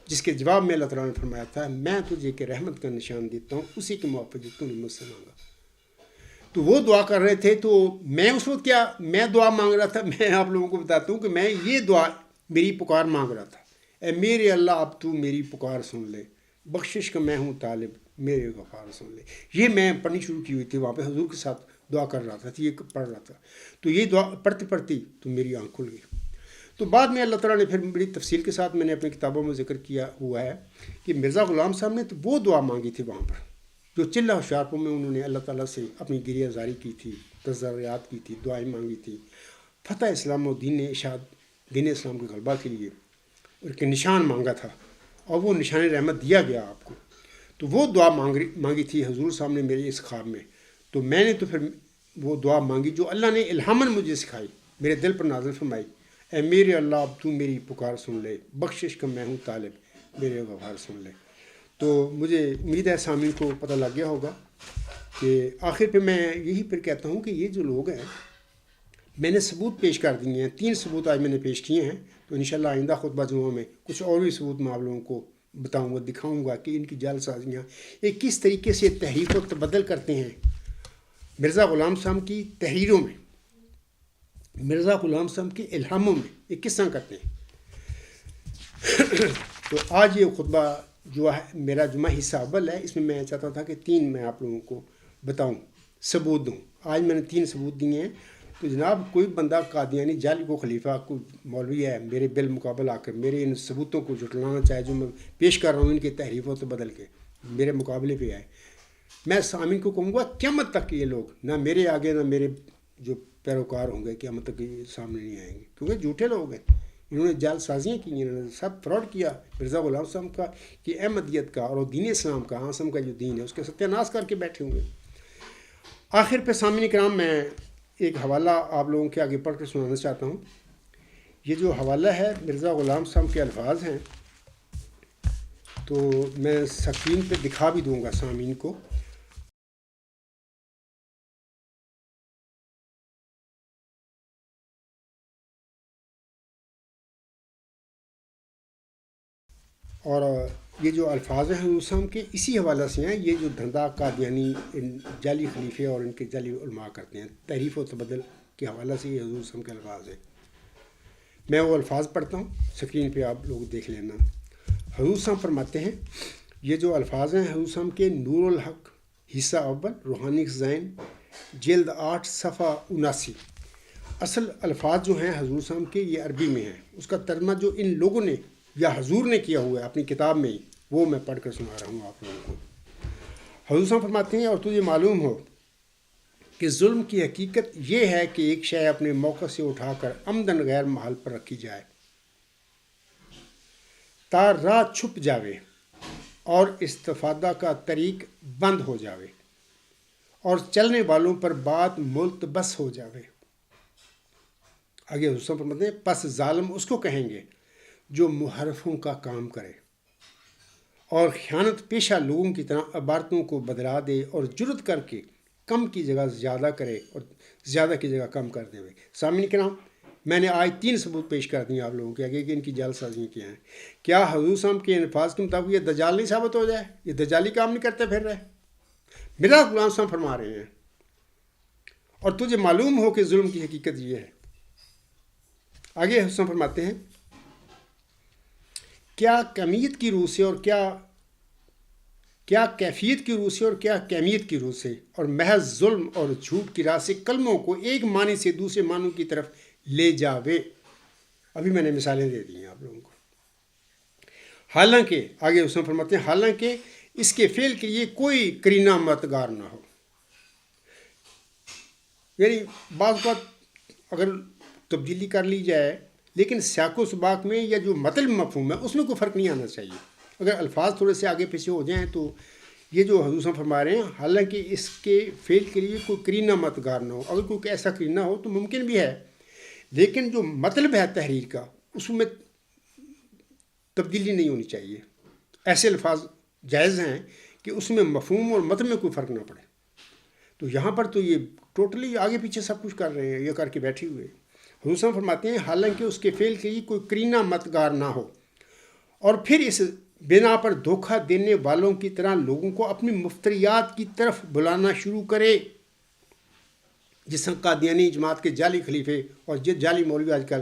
جس کے جواب میں اللہ تعالیٰ نے فرمایا تھا میں تجھے کہ رحمت کا نشان دیتا ہوں اسی کے موافق جو تو نے مجھ سے مانگا۔ تو وہ دعا کر رہے تھے، تو میں اس وقت میں دعا مانگ رہا تھا، میں آپ لوگوں کو بتاتا ہوں کہ میں یہ دعا میری پکار مانگ رہا تھا، اے میرے اللہ اب تو میری پکار سن لے، بخشش کا میں ہوں طالب میرے غفار سن لے۔ یہ میں پڑھنی شروع کی ہوئی تھی، وہاں پہ حضور کے ساتھ دعا کر رہا تھا، یہ پڑھ رہا تھا، تو یہ دعا پڑھتی تو میری آنکھ کھل گئی۔ تو بعد میں اللہ تعالیٰ نے پھر بڑی تفصیل کے ساتھ میں نے اپنی کتابوں میں ذکر کیا ہوا ہے کہ مرزا غلام صاحب نے تو وہ دعا مانگی تھی وہاں پر جو چلہ ہوشیارپور میں انہوں نے اللہ تعالیٰ سے اپنی گریہ زاری کی تھی، تضرعات کی تھی، دعائیں مانگی تھی، فتح اسلام و دین اسلام کے غلبہ کے لیے ان کے نشان مانگا تھا اور وہ نشان رحمت دیا گیا آپ کو۔ تو وہ دعا مانگی تھی حضور صاحب نے میرے اس خواب میں، تو میں نے تو پھر وہ دعا مانگی جو اللہ نے الہاماً مجھے سکھائی، میرے دل پر نازل فرمائی، اے میرے اللہ اب تو میری پکار سن لے، بخشش کا میں ہوں طالب میرے غفار سن لے۔ تو مجھے امید ہے سامعین کو پتہ لگ گیا ہوگا کہ آخر پہ میں یہی پھر کہتا ہوں کہ یہ جو لوگ ہیں میں نے ثبوت پیش کر دیے ہیں، 3 ثبوت آج میں نے پیش کیے ہیں، تو انشاءاللہ آئندہ خطبہ جمعہ میں کچھ اور بھی ثبوت میں آپ لوگوں کو بتاؤں گا، دکھاؤں گا کہ ان کی جعل سازیاں یہ کس طریقے سے تحریف و تبدل کرتے ہیں مرزا غلام صاحب کی تحریروں میں، مرزا غلام صاحب کے الہاموں میں یہ کس طرح کرتے ہیں۔ تو آج یہ خطبہ جو ہے میرا جمعہ حصہ اول ہے، اس میں میں چاہتا تھا کہ 3 میں آپ لوگوں کو بتاؤں، ثبوت دوں۔ آج میں نے 3 ثبوت دیے ہیں۔ تو جناب کوئی بندہ قادیانی جعلی کو خلیفہ کوئی مولوی ہے میرے بالمقابل آ کر میرے ان ثبوتوں کو جھٹلانا چاہے جو میں پیش کر رہا ہوں ان کے تحریف و تبدل کے، میرے مقابلے پہ آئے، میں سامعین کو کہوں گا قیامت تک یہ لوگ نہ میرے آگے نہ میرے جو پیروکار ہوں گے قیامت تک یہ سامنے نہیں آئیں گے، کیونکہ جھوٹے لوگ ہیں، انہوں نے جعل سازیاں کی، انہوں نے سب فراڈ کیا مرزا غلام صاحب کا کہ احمدیت کا اور دین اسلام کا آسم کا جو دین ہے اس کے ستیہ ناش کر کے بیٹھے ہوئے۔ آخر پہ سامعین کرام میں ایک حوالہ آپ لوگوں کے آگے پڑھ کر سنانا چاہتا ہوں۔ یہ جو حوالہ ہے مرزا غلام صاحب کے الفاظ ہیں، تو میں سکرین پہ دکھا بھی دوں گا سامعین کو۔ اور یہ جو الفاظ ہیں حضور صاحب کے اسی حوالہ سے ہیں، یہ جو دھندا قادیانی ان جعلی خلیفے اور ان کے جعلی علماء کرتے ہیں، تحریف و تبدل کے حوالہ سے یہ حضور صاحب کے الفاظ ہیں۔ میں وہ الفاظ پڑھتا ہوں، سکرین پہ آپ لوگ دیکھ لینا۔ حضور صاحب فرماتے ہیں، یہ جو الفاظ ہیں حضور صاحب کے نور الحق حصہ اول روحانی خزائن جلد 8 صفحہ 79۔ اصل الفاظ جو ہیں حضور صاحب کے یہ عربی میں ہیں، اس کا ترجمہ جو ان لوگوں نے یا حضور نے کیا ہوا ہے اپنی کتاب میں ہی، وہ میں پڑھ کر سنا رہا ہوں آپ لوگوں کو۔ حضور صاحب فرماتے ہیں، اور تجھے معلوم ہو کہ ظلم کی حقیقت یہ ہے کہ ایک شے اپنے موقع سے اٹھا کر عمدن غیر محل پر رکھی جائے تا راہ چھپ جاوے اور استفادہ کا طریق بند ہو جاوے اور چلنے والوں پر بات ملتبس ہو جاوے۔ آگے حضور صاحب فرماتے ہیں، پس ظالم اس کو کہیں گے جو محرفوں کا کام کرے اور خیانت پیشہ لوگوں کی طرح عبارتوں کو بدلا دے اور جرت کر کے کم کی جگہ زیادہ کرے اور زیادہ کی جگہ کم کر دے۔ سامعین کرام، میں نے آج 3 ثبوت پیش کر دیے آپ لوگوں کے آگے کہ ان کی جعل سازیاں کیا ہیں۔ کیا حضور صاحب کے الفاظ کے مطابق یہ دجال نہیں ثابت ہو جائے؟ یہ دجالی کام نہیں کرتے پھر رہے؟ مرزا غلام صاحب فرما رہے ہیں، اور تجھے معلوم ہو کہ ظلم کی حقیقت یہ ہے۔ آگے حضور صاحب فرماتے ہیں، کیا کمیت کی روح سے اور کیا کیفیت کی روح سے اور کیا کمیت کی روح سے اور محض ظلم اور جھوٹ کی راہ سے کلموں کو ایک معنی سے دوسرے معنوں کی طرف لے جاوے۔ ابھی میں نے مثالیں دے دی ہیں آپ لوگوں کو۔ حالانکہ آگے اس میں فرماتے ہیں، حالانکہ اس کے فعل کے لیے کوئی قرینہ مددگار نہ ہو۔ یعنی بعض اوقات اگر تبدیلی کر لی جائے لیکن سیاق و سباق میں یا جو مطلب مفہوم ہے اس میں کوئی فرق نہیں آنا چاہیے۔ اگر الفاظ تھوڑے سے آگے پیچھے ہو جائیں تو یہ جو حضور صاحب فرما رہے ہیں، حالانکہ اس کے فعل کے لیے کوئی قرینہ مددگار نہ ہو، اگر کوئی ایسا قرینہ ہو تو ممکن بھی ہے، لیکن جو مطلب ہے تحریر کا اس میں تبدیلی نہیں ہونی چاہیے۔ ایسے الفاظ جائز ہیں کہ اس میں مفہوم اور مطلب میں کوئی فرق نہ پڑے۔ تو یہاں پر تو یہ ٹوٹلی آگے پیچھے سب کچھ کر رہے ہیں، یہ کر کے بیٹھے ہوئے۔ حضور صاحب فرماتے ہیں، حالانکہ اس کے فعل کے لیے کوئی قرینہ مددگار نہ ہو، اور پھر اس بنا پر دھوکہ دینے والوں کی طرح لوگوں کو اپنی مفتریات کی طرف بلانا شروع کرے، جس طرح قادیانی جماعت کے جعلی خلیفے اور جعلی مولوی آج کل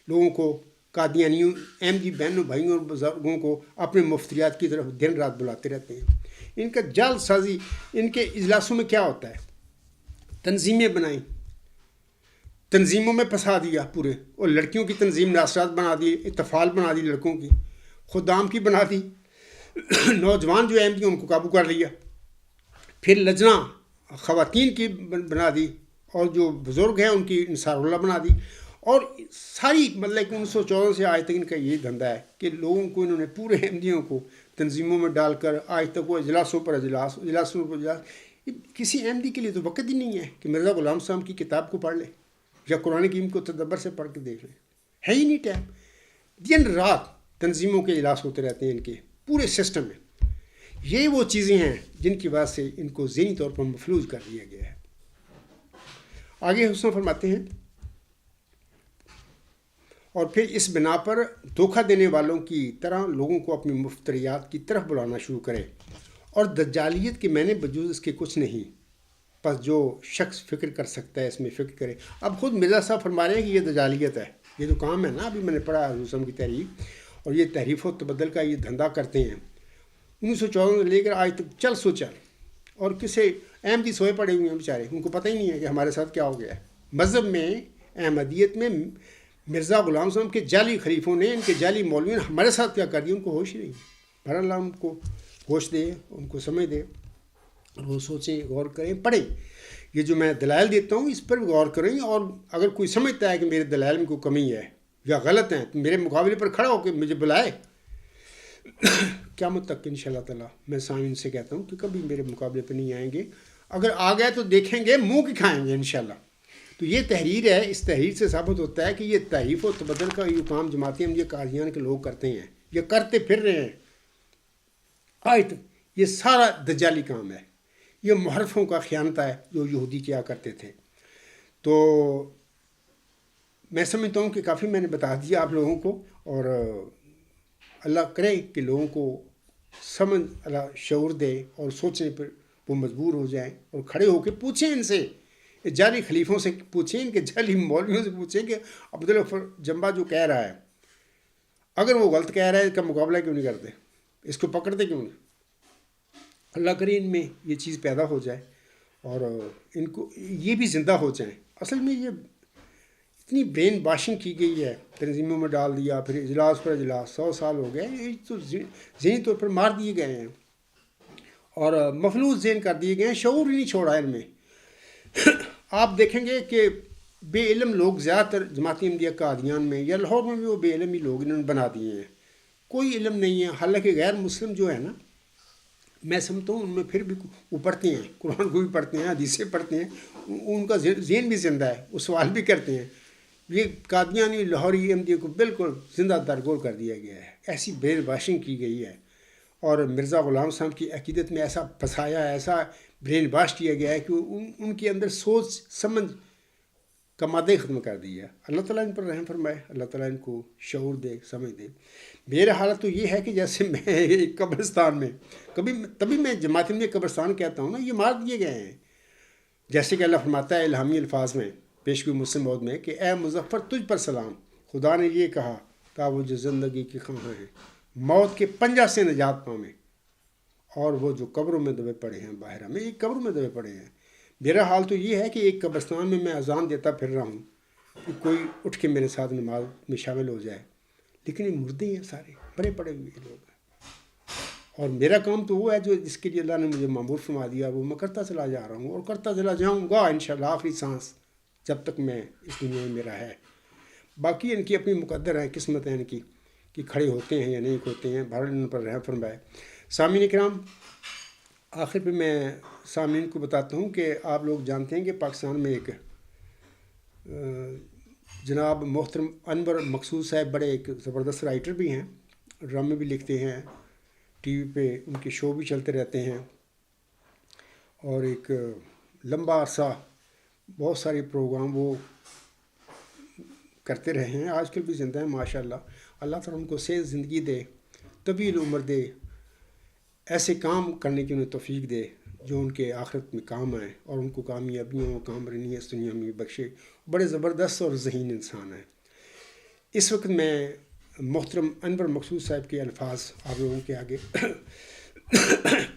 لوگوں کو، قادیانیوں، احمدی بہنوں بھائیوں اور بزرگوں کو اپنے مفتریات کی طرف دن رات بلاتے رہتے ہیں۔ ان کا جعل سازی، ان کے اجلاسوں میں کیا ہوتا ہے؟ تنظیمیں بنائیں، تنظیموں میں پھنسا دیا پورے، اور لڑکیوں کی تنظیم ناصرات بنا دی، اتفال بنا دی، لڑکوں کی خدام کی بنا دی، نوجوان جو احمدی ان کو قابو کر لیا، پھر لجنہ خواتین کی بنا دی، اور جو بزرگ ہیں ان کی انصار اللہ بنا دی، اور ساری مطلب کہ 1914 سے آج تک ان کا یہ دھندا ہے کہ لوگوں کو انہوں نے پورے احمدیوں کو تنظیموں میں ڈال کر آج تک وہ اجلاسوں پر اجلاس، اجلاسوں پر اجلاس۔ کسی احمدی کے لیے تو وقت ہی نہیں ہے کہ مرزا غلام صاحب کی کتاب کو پڑھ لے یا قرآن کریم کو تدبر سے پڑھ کے دیکھ لیں، ہے ہی نہیں ٹائم۔ دن رات تنظیموں کے اجلاس ہوتے رہتے ہیں ان کے پورے سسٹم میں۔ یہ وہ چیزیں ہیں جن کی وجہ سے ان کو ذہنی طور پر مفلوج کر دیا گیا ہے۔ آگے حسن فرماتے ہیں، اور پھر اس بنا پر دھوکہ دینے والوں کی طرح لوگوں کو اپنی مفتریات کی طرف بلانا شروع کرے، اور دجالیت کے میں نے بجوز اس کے کچھ نہیں، پس جو شخص فکر کر سکتا ہے اس میں فکر کرے۔ اب خود مرزا صاحب فرما رہے ہیں کہ یہ دجالیت ہے، یہ جو کام ہے نا، ابھی میں نے پڑھا حضور صاحب کی تحریف، اور یہ تحریف و تبدل کا یہ دھندا کرتے ہیں 1914 سے لے کر آج تک چل سو چل، اور کسے احمدی سوئے پڑے ہوئے ہیں بیچارے، ان کو پتہ ہی نہیں ہے کہ ہمارے ساتھ کیا ہو گیا ہے۔ مذہب میں، احمدیت میں مرزا غلام صاحب کے جعلی خلیفوں نے، ان کے جعلی مولویوں نے ہمارے ساتھ کیا کر دیا، ان کو ہوش ہی نہیں۔ بہرحال ان کو ہوش دے، ان کو سمجھ دے، اور وہ سوچیں، غور کریں، پڑھیں. یہ جو میں دلائل دیتا ہوں اس پر غور کریں، اور اگر کوئی سمجھتا ہے کہ میرے دلائل میں کوئی کمی ہے یا غلط ہیں تو میرے مقابلے پر کھڑا ہو کے مجھے بلائے. قیامت تک ان شاء اللہ تعالیٰ میں سامعین سے کہتا ہوں کہ کبھی میرے مقابلے پہ نہیں آئیں گے. اگر آ گئے تو دیکھیں گے، منہ کی کھائیں گے انشاءاللہ. تو یہ تحریر ہے، اس تحریر سے ثابت ہوتا ہے کہ یہ تحریف و تبدل کا یہ کام جماعت احمدیہ قادیان کے لوگ کرتے ہیں، یہ کرتے پھر رہے ہیں آج تک. یہ سارا دجالی کام ہے، یہ محرفوں کا خیانت ہے جو یہودی کیا کرتے تھے. تو میں سمجھتا ہوں کہ کافی میں نے بتا دیا آپ لوگوں کو، اور اللہ کرے کہ لوگوں کو سمجھ، اللہ شعور دے اور سوچنے پر وہ مجبور ہو جائیں اور کھڑے ہو کے پوچھیں ان سے، جعلی خلیفوں سے پوچھیں، ان کے جعلی مولویوں سے پوچھیں کہ عبدالغفور جمبا جو کہہ رہا ہے، اگر وہ غلط کہہ رہا ہے اس کا مقابلہ کیوں نہیں کرتے، اس کو پکڑتے کیوں نہیں. اللہ کرے ان میں یہ چیز پیدا ہو جائے اور ان کو یہ بھی زندہ ہو جائیں. اصل میں یہ اتنی برین واشنگ کی گئی ہے، تنظیموں میں ڈال دیا، پھر اجلاس پر اجلاس، 100 سال ہو گئے، یہ تو ذہنی طور پر مار دیے گئے ہیں اور مفلوج ذہن کر دیے گئے ہیں، شعور ہی نہیں چھوڑا ان میں. آپ دیکھیں گے کہ بے علم لوگ زیادہ تر جماعت احمدیہ قادیان میں یا لاہور میں بھی وہ بے علم ہی لوگ انہوں نے بنا دیے ہیں، کوئی علم نہیں ہے. حالانکہ غیر مسلم جو ہے نا، میں سمجھتا ہوں ان میں پھر بھی وہ پڑھتے ہیں، قرآن کو بھی پڑھتے ہیں، حدیثیں پڑھتے ہیں، ان کا ذہن بھی زندہ ہے، وہ سوال بھی کرتے ہیں. یہ قادیانی لاہوری احمدیہ کو بالکل زندہ درگور کر دیا گیا ہے، ایسی برین واشنگ کی گئی ہے، اور مرزا غلام صاحب کی عقیدت میں ایسا پھنسایا، ایسا برین واش کیا گیا ہے کہ ان کے اندر سوچ سمجھ کا مادہ ہی ختم کر دیا ہے. اللہ تعالیٰ ان پر رحم فرمائے، اللہ تعالیٰ ان کو شعور دے، سمجھ دے. میرا حالت تو یہ ہے کہ جیسے میں ایک قبرستان میں تبھی میں جماعت احمدیہ قبرستان کہتا ہوں نا، یہ مار دیے گئے ہیں. جیسے کہ اللہ فرماتا ہے الہامی الفاظ میں پیشگوئی مسلم موعود میں کہ اے مظفر تجھ پر سلام، خدا نے یہ کہا تا وہ جو زندگی کی خواہاں ہیں موت کے پنجہ سے نجات پاویں، اور وہ جو قبروں میں دبے پڑے ہیں باہر میں، ایک قبروں میں دبے پڑے ہیں. میرا حال تو یہ ہے کہ ایک قبرستان میں اذان دیتا پھر رہا ہوں کہ کوئی اٹھ کے میرے ساتھ نماز میں شامل ہو جائے، لیکن یہ مردے ہیں، سارے بڑے پڑے ہوئے لوگ ہیں. اور میرا کام تو وہ ہے جو جس کے لیے اللہ نے مجھے معمور فرما دیا، وہ میں کرتا چلا جا رہا ہوں اور کرتا چلا جاؤں گا انشاءاللہ آخری سانس جب تک میں اس دنیا میں میرا ہے. باقی ان کی اپنی مقدر ہیں، قسمت ہے ان کی کہ کھڑے ہوتے ہیں یا نہیں ہوتے ہیں، بہرحال ان پر رحم فرمائے. سامعین کرام، آخر پہ میں سامعین کو بتاتا ہوں کہ آپ لوگ جانتے ہیں کہ پاکستان میں ایک جناب محترم انور مقصود صاحب بڑے ایک زبردست رائٹر بھی ہیں، ڈرامے بھی لکھتے ہیں، ٹی وی پہ ان کے شو بھی چلتے رہتے ہیں، اور ایک لمبا عرصہ بہت سارے پروگرام وہ کرتے رہے ہیں، آج کل بھی زندہ ہیں ماشاءاللہ. اللہ تعالیٰ ان کو صحت زندگی دے، طویل عمر دے، ایسے کام کرنے کی انہیں توفیق دے جو ان کے آخرت میں کام آئیں، اور ان کو کامیابیوں کامرانی اس دنیا میں بخشے. بڑے زبردست اور ذہین انسان ہیں. اس وقت میں محترم انور مقصود صاحب کے الفاظ آپ لوگوں کے آگے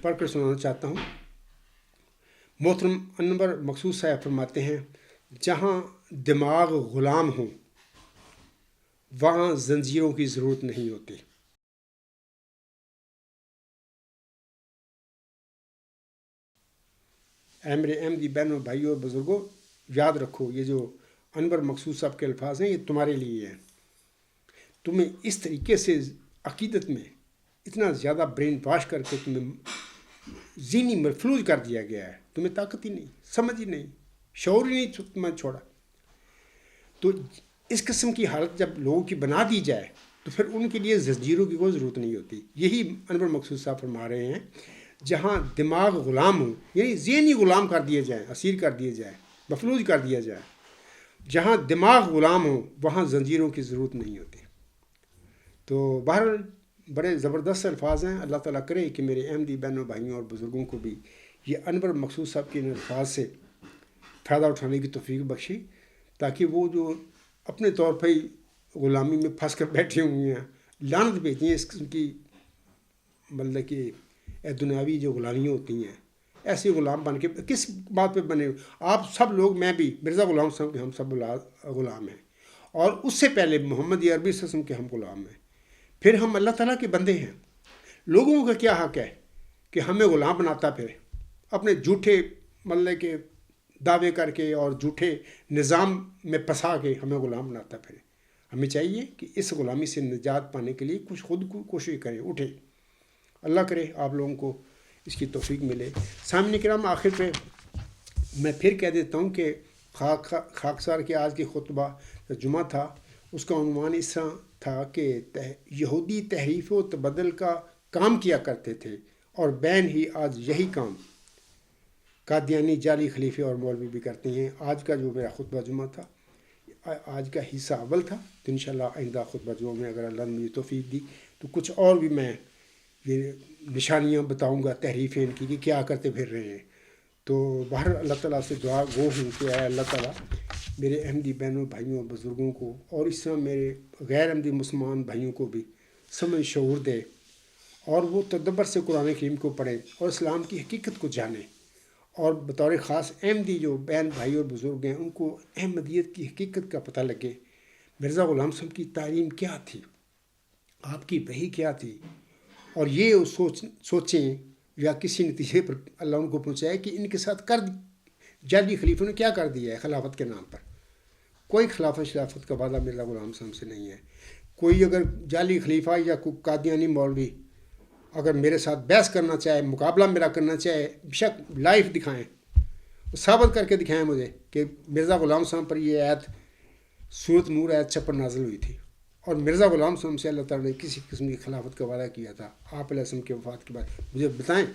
پڑھ کر سنانا چاہتا ہوں. محترم انور مقصود صاحب فرماتے ہیں، جہاں دماغ غلام ہوں وہاں زنجیروں کی ضرورت نہیں ہوتی. اے میرے احمدی بہنوں، بھائیوں اور بزرگوں، یاد رکھو یہ جو انور مقصود صاحب کے الفاظ ہیں یہ تمہارے لیے ہیں. تمہیں اس طریقے سے عقیدت میں اتنا زیادہ برین واش کر کے تمہیں ذہنی مفلوج کر دیا گیا ہے، تمہیں طاقت ہی نہیں، سمجھ ہی نہیں، شعور ہی نہیں تمہیں چھوڑا. تو اس قسم کی حالت جب لوگوں کی بنا دی جائے تو پھر ان کے لیے زنجیروں کی کوئی ضرورت نہیں ہوتی. یہی انور مقصود صاحب فرما رہے ہیں، جہاں دماغ غلام ہوں، یعنی ذہنی غلام کر دیے جائیں، اسیر کر دیے جائیں، مفلوج کر دیا جائے، جہاں دماغ غلام ہوں وہاں زنجیروں کی ضرورت نہیں ہوتی. تو بہرحال بڑے زبردست الفاظ ہیں. اللہ تعالیٰ کرے کہ میرے احمدی بہنوں، بھائیوں اور بزرگوں کو بھی یہ انور مقصود صاحب کے ان الفاظ سے فائدہ اٹھانے کی توفیق بخشی، تاکہ وہ جو اپنے طور پہ ہی غلامی میں پھنس کر بیٹھے ہوئے ہیں، لعنت بھیجی ہیں اس قسم کی، مطلب کہ دنیاوی جو غلامیاں ہوتی ہیں، ایسے غلام بن کے کس بات پہ بنے. آپ سب لوگ، میں بھی، مرزا غلام صاحب کے ہم سب غلام ہیں، اور اس سے پہلے محمد عربی صلی اللہ علیہ وسلم کے ہم غلام ہیں. پھر ہم اللہ تعالیٰ کے بندے ہیں. لوگوں کا کیا حق ہے کہ ہمیں غلام بناتا پھرے، اپنے جھوٹے مطلب کہ دعوے کر کے اور جھوٹے نظام میں پھنسا کے ہمیں غلام بناتا پھرے. ہمیں چاہیے کہ اس غلامی سے نجات پانے کے لیے کچھ خود کو کوشش کریں، اٹھیں. اللہ کرے آپ لوگوں کو اس کی توفیق ملے. سامعین کرام، آخر پہ میں پھر کہہ دیتا ہوں کہ خاکسار کے آج کی خطبہ جمعہ تھا، اس کا عنوان اس طرح تھا کہ یہودی تحریف و تبدل کا کام کیا کرتے تھے اور بین ہی آج یہی کام قادیانی جعلی خلیفے اور مولوی بھی کرتے ہیں. آج کا جو میرا خطبہ جمعہ تھا، آج کا حصہ اول تھا، تو انشاءاللہ آئندہ خطبہ جمعہ میں اگر اللہ نے مجھے توفیق دی تو کچھ اور بھی میں یہ نشانیاں بتاؤں گا تحریف ان کی کہ کیا کرتے پھر رہے ہیں. تو باہر اللہ تعالیٰ سے دعا گو ہوں کہ اے اللہ تعالیٰ میرے احمدی بہنوں بھائیوں بزرگوں کو اور اس طرح میرے غیر احمدی مسلمان بھائیوں کو بھی سمجھ شعور دے اور وہ تدبر سے قرآن کریم کو پڑھیں اور اسلام کی حقیقت کو جانیں، اور بطور خاص احمدی جو بہن بھائی اور بزرگ ہیں ان کو احمدیت کی حقیقت کا پتہ لگے. مرزا غلام صاحب کی تعلیم کیا تھی، آپ کی وحی کیا تھی، اور یہ سوچیں یا کسی نتیجے پر اللہ ان کو پہنچائے کہ ان کے ساتھ جعلی خلیفوں نے کیا کر دیا ہے خلافت کے نام پر. کوئی خلافت کا وعدہ مرزا غلام صاحب سے نہیں ہے. کوئی اگر جعلی خلیفہ یا کوئی قادیانی مولوی اگر میرے ساتھ بحث کرنا چاہے، مقابلہ میرا کرنا چاہے، بے شک لائف دکھائیں، ثابت کر کے دکھائیں مجھے کہ مرزا غلام صاحب پر یہ آیت سورۃ نور آیت 56 نازل ہوئی تھی اور مرزا غلام صاحب سے اللہ تعالیٰ نے کسی قسم کی خلافت کا وعدہ کیا تھا آپ علیہ السلام کے وفات کے بعد. مجھے بتائیں.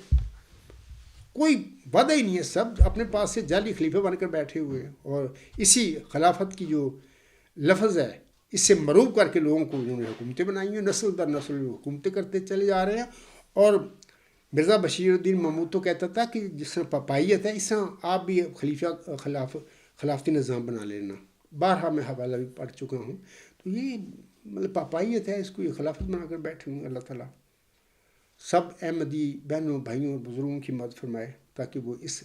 کوئی وعدہ ہی نہیں ہے، سب اپنے پاس سے جعلی خلیفہ بن کر بیٹھے ہوئے ہیں، اور اسی خلافت کی جو لفظ ہے اس سے مروب کر کے لوگوں کو انہوں نے حکومتیں بنائی ہیں، نسل در نسل حکومتیں کرتے چلے جا رہے ہیں. اور مرزا بشیر الدین محمود تو کہتا تھا کہ جس طرح پاپائیت ہے اس طرح آپ بھی خلافتی نظام بنا لینا. بارہا میں حوالہ بھی پڑھ چکا ہوں. تو یہ مطلب پاپائیت ہے، اس کو یہ خلافت بنا کر بیٹھے ہوں. اللہ تعالیٰ سب احمدی بہنوں بھائیوں اور بزرگوں کی مدد فرمائے تاکہ وہ اس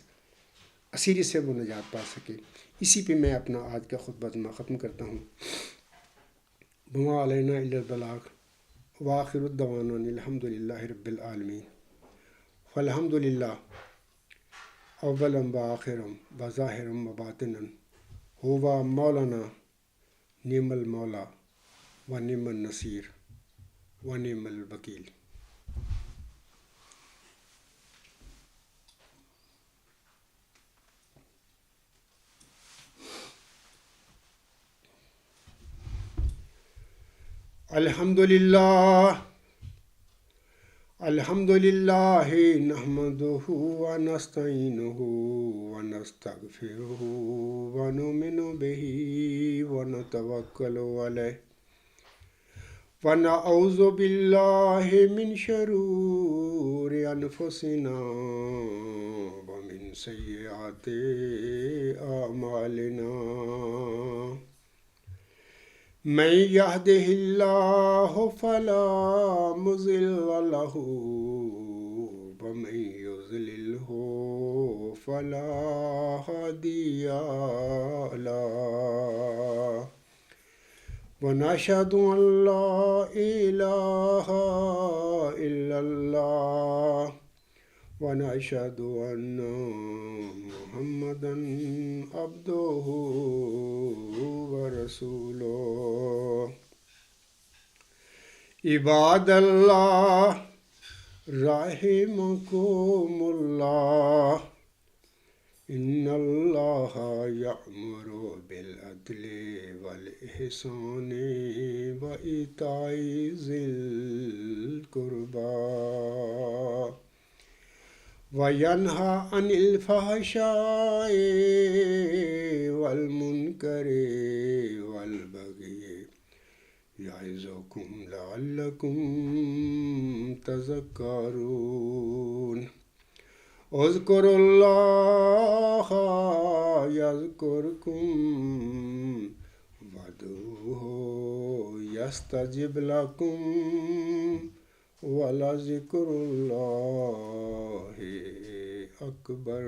اسیری سے وہ نجات پا سکے. اسی پہ میں اپنا آج کا خطبہ جمعہ ختم کرتا ہوں. وما علینا الا البلاغ وآخر الدعوانا الحمد للہ رب العالمین. فالحمد للہ اولا وآخرا وظاہرا وباطنا ہوا مولانا نعم المولا و نعم النصیر و نعم الوکیل. الحمدللہ الحمدللہ نحمدہ ونستعینہ ونستغفرہ ونؤمن بہ ونتوکل علیہ ونعوذ باللہ من شرور انفسنا ومن سیئات اعمالنا. من يهده الله فلا مضل له ومن يضلله فلا هادي له. ونشهد أن لا إله إلا الله ونشهد أن محمدا عبده ورسوله. عباد اللہ رحمكم اللہ ان اللہ یأمر بالعدل والإحسان وإیتاء ذی القربى وینہی عن الفحشاء والمنکر والبغی یعظکم لعلکم تذکرون. اذکروا اللہ یذکرکم وادعوہ یستجب لکم ولذکر اللہ اکبر.